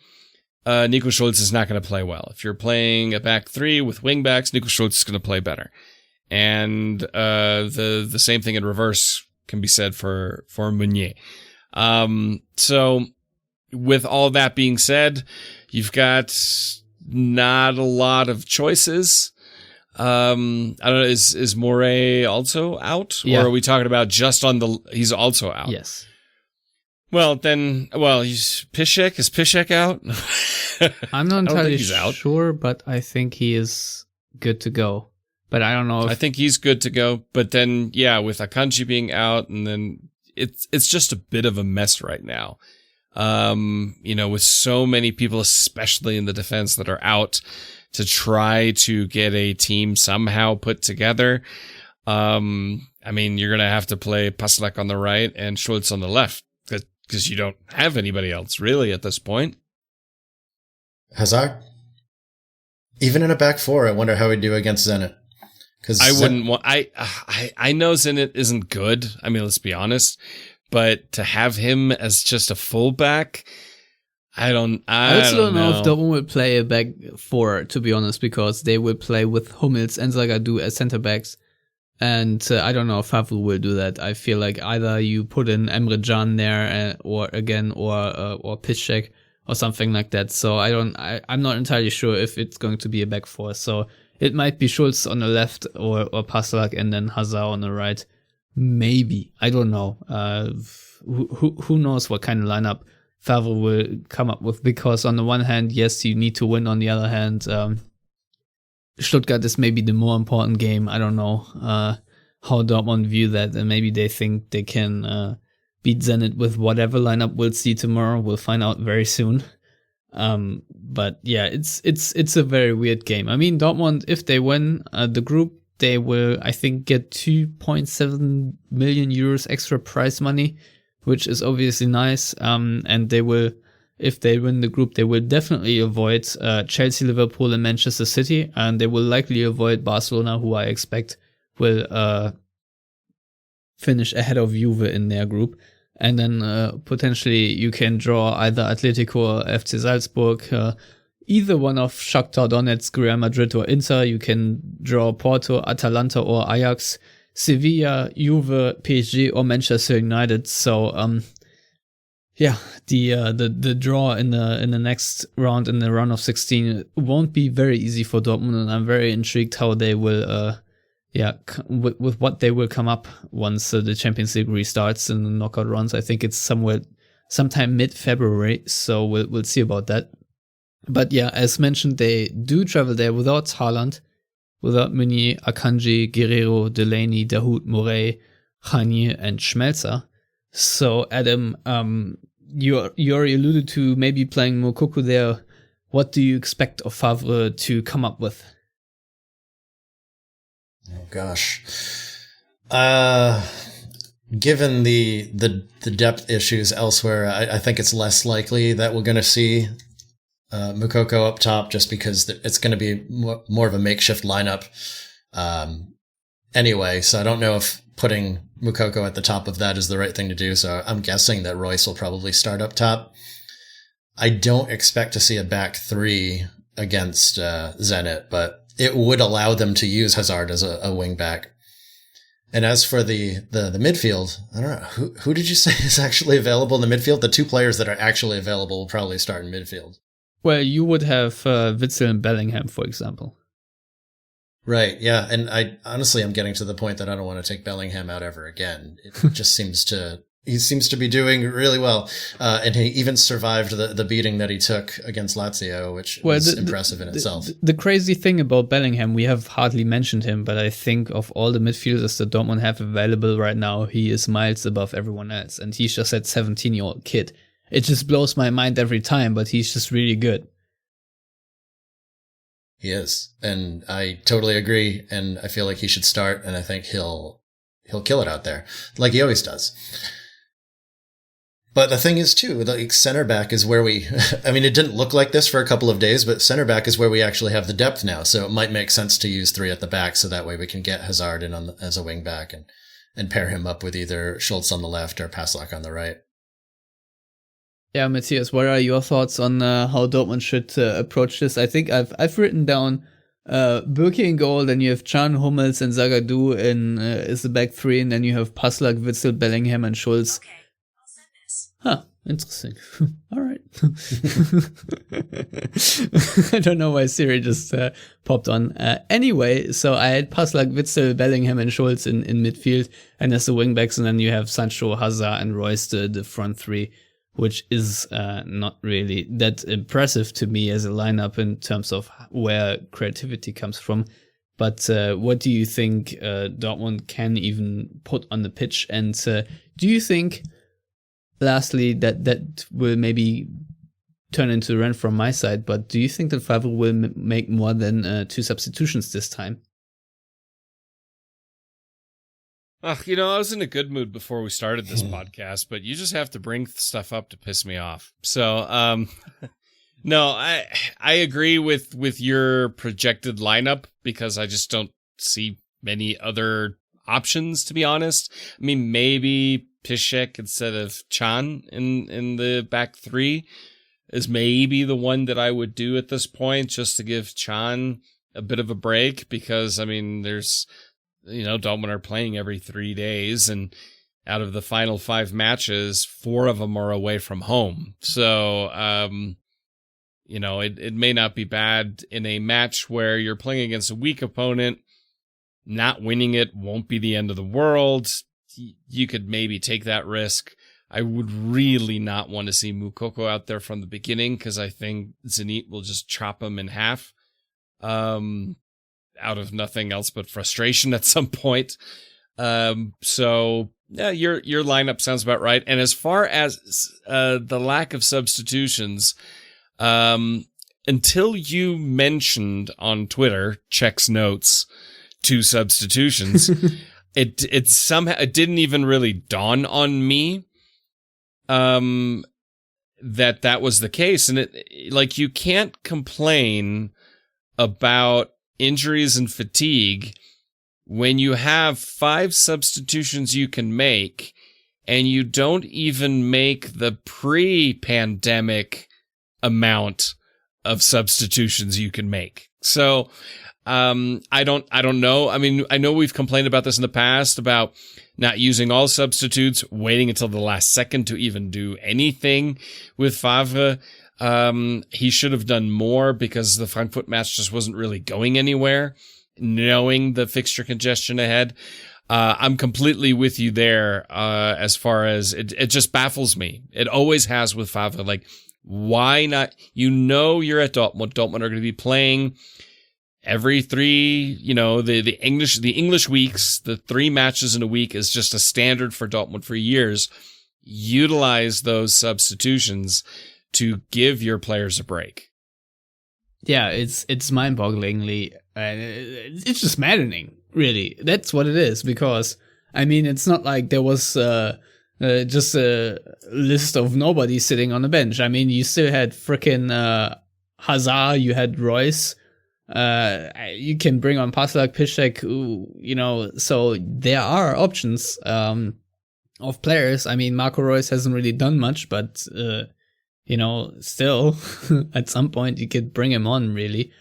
Nico Schulz is not going to play well. If you're playing a back three with wingbacks, Nico Schulz is going to play better. And the same thing in reverse can be said for Meunier. So with all that being said, you've got not a lot of choices. I don't know, is Moret also out? Yeah. Or are we talking about just he's also out? Yes. Well, he's Piszczek. Is Piszczek out? I'm not entirely he's out. sure, but I think he is good to go. But I don't know. I think he's good to go. But then, with Akanji being out, and then it's just a bit of a mess right now. With so many people, especially in the defense, that are out to try to get a team somehow put together. You're going to have to play Passlack on the right and Schulz on the left because you don't have anybody else really at this point. Hazard? Even in a back four, I wonder how he'd do against Zenit. Because I wouldn't want. I know Zenit isn't good. I mean, let's be honest. But to have him as just a fullback, I also don't know if Dortmund will play a back four, to be honest, because they will play with Hummels and Zagadou as center backs. And I don't know if Favre will do that. I feel like either you put in Emre Can there or Piszczek or something like that. So I'm not entirely sure if it's going to be a back four. So it might be Schulz on the left or Passlack and then Hazard on the right. Maybe. I don't know. Who knows what kind of lineup Favre will come up with, because on the one hand, yes, you need to win. On the other hand, Stuttgart is maybe the more important game. I don't know how Dortmund view that, and maybe they think they can beat Zenit with whatever lineup we'll see tomorrow. We'll find out very soon. But yeah, it's a very weird game. I mean, Dortmund, if they win the group, they will, I think, get 2.7 million euros extra prize money, which is obviously nice. And they will, if they win the group, they will definitely avoid Chelsea, Liverpool, and Manchester City, and they will likely avoid Barcelona, who I expect will finish ahead of Juve in their group. And then potentially you can draw either Atletico or FC Salzburg, either one of Shakhtar Donetsk, Real Madrid, or Inter. You can draw Porto, Atalanta, or Ajax, Sevilla, Juve, PSG, or Manchester United. So the draw in the next round, in the round of 16, won't be very easy for Dortmund, and I'm very intrigued how they will with what they will come up once the Champions League restarts in the knockout rounds. I think it's sometime mid-February, so we'll see about that. But yeah, as mentioned, they do travel there without Haaland, without Meunier, Akanji, Guerrero, Delaney, Dahoud, Moret, Khanier, and Schmelzer. So Adam, you already alluded to maybe playing Moukoko there. What do you expect of Favre to come up with? Oh gosh. Given the depth issues elsewhere, I think it's less likely that we're going to see Moukoko up top, just because it's going to be more of a makeshift lineup anyway. So I don't know if putting Moukoko at the top of that is the right thing to do. So I'm guessing that Royce will probably start up top. I don't expect to see a back three against Zenit, but it would allow them to use Hazard as a wing back. And as for the midfield, I don't know, who did you say is actually available in the midfield? The two players that are actually available will probably start in midfield. Well, you would have Witsel and Bellingham, for example. Right, yeah. And I'm getting to the point that I don't want to take Bellingham out ever again. It just he seems to be doing really well. And he even survived the beating that he took against Lazio, which was impressive in itself. The crazy thing about Bellingham, we have hardly mentioned him, but I think of all the midfielders that Dortmund have available right now, he is miles above everyone else. And he's just that 17-year-old kid. It just blows my mind every time, but he's just really good. He is. And I totally agree. And I feel like he should start. And I think he'll kill it out there like he always does. But the thing is, too, like center back is where I mean, it didn't look like this for a couple of days, but center back is where we actually have the depth now. So it might make sense to use three at the back. So that way we can get Hazard in as a wing back and pair him up with either Schultz on the left or Passlack on the right. Yeah, Matthias, what are your thoughts on how Dortmund should approach this? I think I've written down Bürki in goal, then you have Can, Hummels, and Zagadou is the back three, and then you have Passlack, Witsel, Bellingham, and Schultz. Okay, I'll send this. Huh, interesting. All right. I don't know why Siri just popped on. Anyway, so I had Passlack, Witsel, Bellingham, and Schultz in midfield, and as the wingbacks, and then you have Sancho, Hazard, and Royce, the front three, which is not really that impressive to me as a lineup in terms of where creativity comes from. But what do you think Dortmund can even put on the pitch? And do you think, lastly, that will maybe turn into a rant from my side, but do you think that Favre will make more than 2 substitutions this time? I was in a good mood before we started this podcast, but you just have to bring stuff up to piss me off. So, no, I agree with your projected lineup because I just don't see many other options, to be honest. I mean, maybe Piszczek instead of Can in the back three is maybe the one that I would do at this point, just to give Can a bit of a break, because, I mean, there's... Dortmund are playing every 3 days, and out of the final 5 matches, 4 of them are away from home. So, it may not be bad in a match where you're playing against a weak opponent. Not winning it won't be the end of the world. You could maybe take that risk. I would really not want to see Moukoko out there from the beginning, because I think Zenit will just chop him in half. Out of nothing else but frustration at some point. So yeah, your lineup sounds about right. And as far as the lack of substitutions, until you mentioned on Twitter, checks notes, 2 substitutions, it didn't even really dawn on me that was the case. And you can't complain about injuries and fatigue when you have 5 substitutions you can make and you don't even make the pre-pandemic amount of substitutions you can make. So I don't know. I mean, I know we've complained about this in the past about not using all substitutes, waiting until the last second to even do anything with Favre. He should have done more because the Frankfurt match just wasn't really going anywhere, knowing the fixture congestion ahead. I'm completely with you there, as far as it just baffles me. It always has with Favre. Like, why not? You're at Dortmund. Dortmund are going to be playing every 3, the English weeks, the 3 matches in a week is just a standard for Dortmund for years. Utilize those substitutions to give your players a break. Yeah, it's mind-bogglingly, it's just maddening, really. That's what it is, because, I mean, it's not like there was just a list of nobody sitting on the bench. I mean, you still had frickin' Hazard, you had Royce, You can bring on Paslak, Piszczek, so there are options of players. I mean, Marco Reus hasn't really done much, but, still, at some point you could bring him on, really.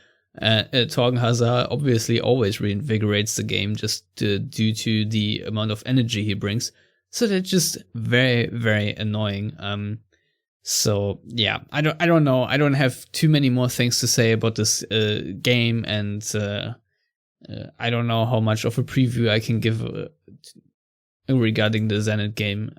Torgen Hazard obviously always reinvigorates the game just due to the amount of energy he brings. So that's just very, very annoying. So yeah, I don't know. I don't have too many more things to say about this game, and I don't know how much of a preview I can give regarding the Zenit game.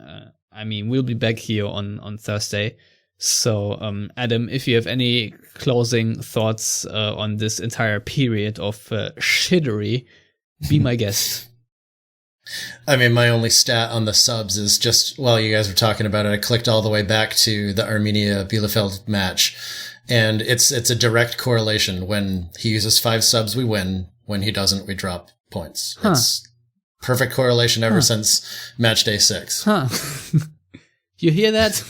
I mean, we'll be back here on Thursday. So, Adam, if you have any closing thoughts on this entire period of shittery, be my guest. I mean, my only stat on the subs is just while you guys were talking about it, I clicked all the way back to the Arminia Bielefeld match, and it's a direct correlation. When he uses 5 subs, we win. When he doesn't, we drop points. Huh. It's perfect correlation ever since match day 6. Huh. You hear that?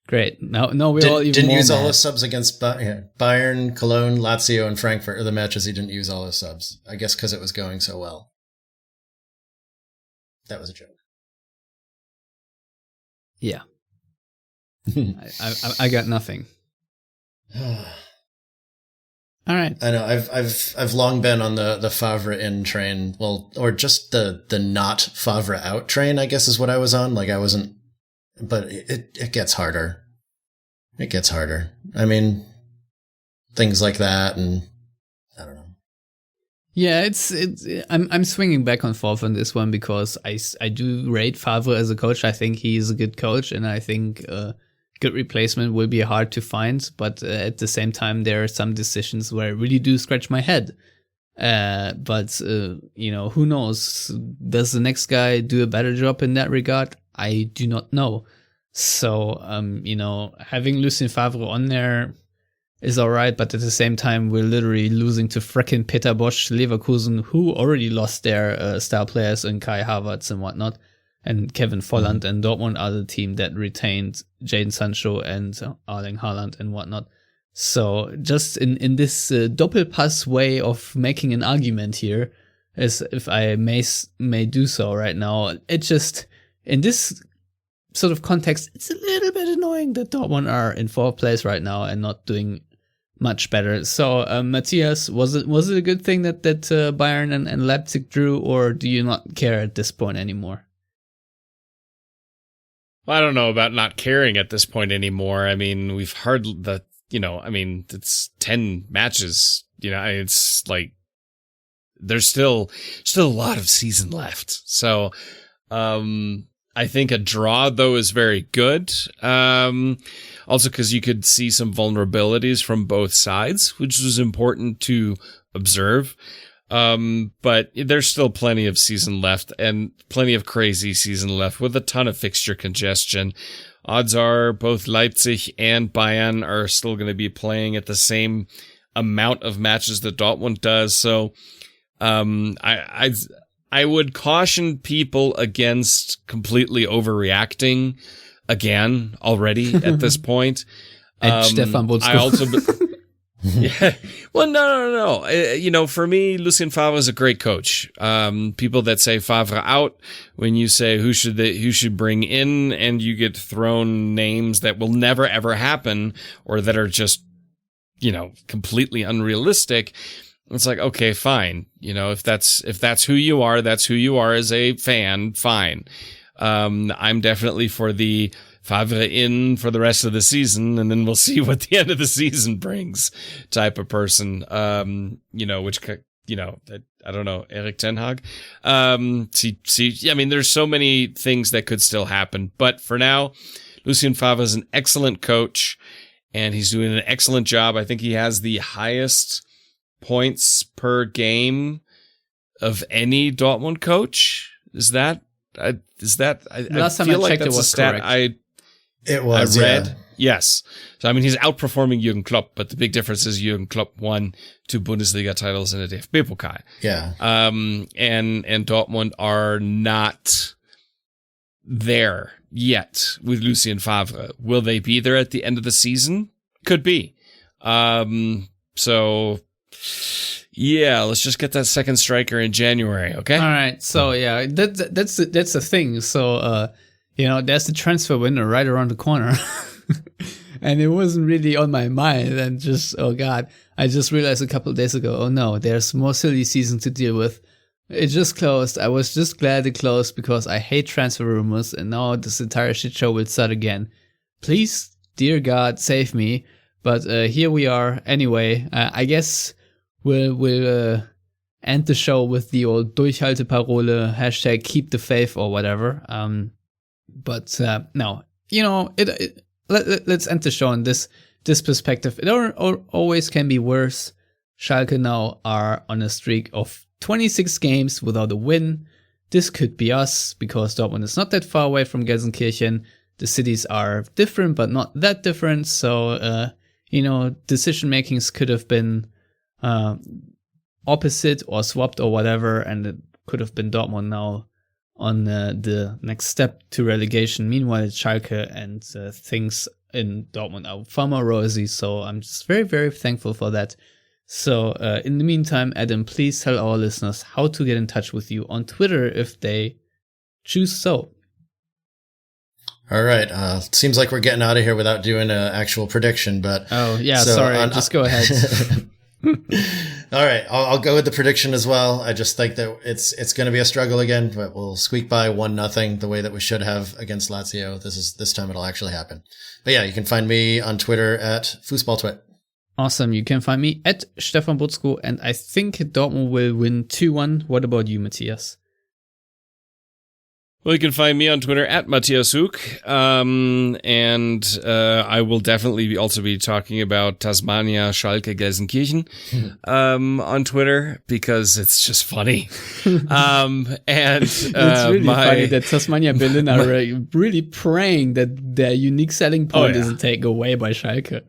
Great. Now we're all even didn't more use mad. all his subs against Bayern, Cologne, Lazio, and Frankfurt are the matches he didn't use all his subs. I guess because it was going so well. That was a joke. Yeah. I got nothing. All right. I know. I've long been on the Favre in train. Well, or just the not Favre out train, I guess is what I was on. Like I wasn't, but it gets harder. It gets harder. I mean, things like that, and I don't know. Yeah, I'm swinging back and forth on this one because I do rate Favre as a coach. I think he's a good coach, and I think good replacement will be hard to find. But at the same time, there are some decisions where I really do scratch my head. But who knows? Does the next guy do a better job in that regard? I do not know. So, having Lucien Favre on there is all right, but at the same time, we're literally losing to frickin' Peter Bosch Leverkusen, who already lost their star players in Kai Havertz and whatnot, and Kevin Volland and Dortmund are the team that retained Jadon Sancho and Erling Haaland and whatnot. So just in this Doppelpass way of making an argument here, as if I may do so right now, it just, in this sort of context, it's a little bit annoying that Dortmund are in 4th place right now and not doing much better. So, Matthias, was it a good thing that Bayern and Leipzig drew, or do you not care at this point anymore? Well, I don't know about not caring at this point anymore. I mean, we've heard that, it's 10 matches. It's like there's still a lot of season left. So, I think a draw, though, is very good. Also, because you could see some vulnerabilities from both sides, which was important to observe. But there's still plenty of season left and plenty of crazy season left with a ton of fixture congestion. Odds are both Leipzig and Bayern are still going to be playing at the same amount of matches that Dortmund does. So, I would caution people against completely overreacting again already at this point. And Stefan Butzko. I also, yeah. Well, no. For me, Lucien Favre is a great coach. People that say Favre out, when you say who should bring in, and you get thrown names that will never ever happen or that are just, completely unrealistic. It's like, okay, fine. If that's who you are, that's who you are as a fan, fine. I'm definitely for the Favre in for the rest of the season, and then we'll see what the end of the season brings type of person. I don't know, Erik Ten Hag. I mean, there's so many things that could still happen, but for now, Lucien Favre is an excellent coach, and he's doing an excellent job. I think he has the highest points per game of any Dortmund coach. Is that I Last time feel I like checked, that's it a was stat correct. I read. Yeah. Yes. So I mean, he's outperforming Jürgen Klopp, but the big difference is Jürgen Klopp won 2 Bundesliga titles in a DFB Pokal. Yeah. And Dortmund are not there yet with Lucien Favre. Will they be there at the end of the season? Could be. So Yeah, let's just get that second striker in January, okay? All right. So yeah, that's the thing. So there's the transfer window right around the corner. And it wasn't really on my mind. And just, oh God, I just realized a couple of days ago, oh no, there's more silly season to deal with. It just closed. I was just glad it closed because I hate transfer rumors. And now this entire shit show will start again. Please, dear God, save me. But here we are. Anyway, I guess we'll end the show with the old Durchhalteparole, hashtag keep the faith or whatever. But no, let's end the show on this perspective. It always can be worse. Schalke now are on a streak of 26 games without a win. This could be us because Dortmund is not that far away from Gelsenkirchen. The cities are different, but not that different. So, decision makings could have been opposite or swapped or whatever, and it could have been Dortmund now on the next step to relegation. Meanwhile, Schalke and things in Dortmund are far more rosy, so I'm just very, very thankful for that. So in the meantime, Adam, please tell our listeners how to get in touch with you on Twitter if they choose so. All right. Seems like we're getting out of here without doing an actual prediction, but... Oh, yeah, sorry. Just go ahead. All right, I'll go with the prediction as well. I just think that it's going to be a struggle again, but we'll squeak by 1-0 the way that we should have against Lazio. This time it'll actually happen. But yeah, you can find me on Twitter at FußballTwit. Awesome. You can find me at Stefan Butzko, and I think Dortmund will win 2-1. What about you, Matthias? Well, you can find me on Twitter at Matthias Hook, and I will definitely also be talking about Tasmania, Schalke, Gelsenkirchen on Twitter because it's just funny. And it's really funny that Tasmania Berlin are really praying that their unique selling point isn't taken away by Schalke.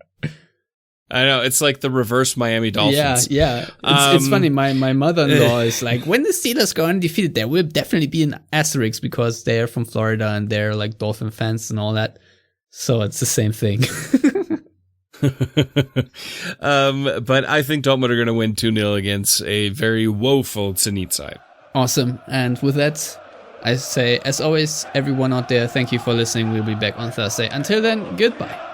I know, it's like the reverse Miami Dolphins. Yeah. It's funny. My mother-in-law is like, when the Steelers go undefeated, there will definitely be an asterisk because they're from Florida and they're like Dolphin fans and all that. So it's the same thing. But I think Dortmund are going to win 2-0 against a very woeful Zenit side. Awesome. And with that, I say, as always, everyone out there, thank you for listening. We'll be back on Thursday. Until then, goodbye.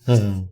Wow.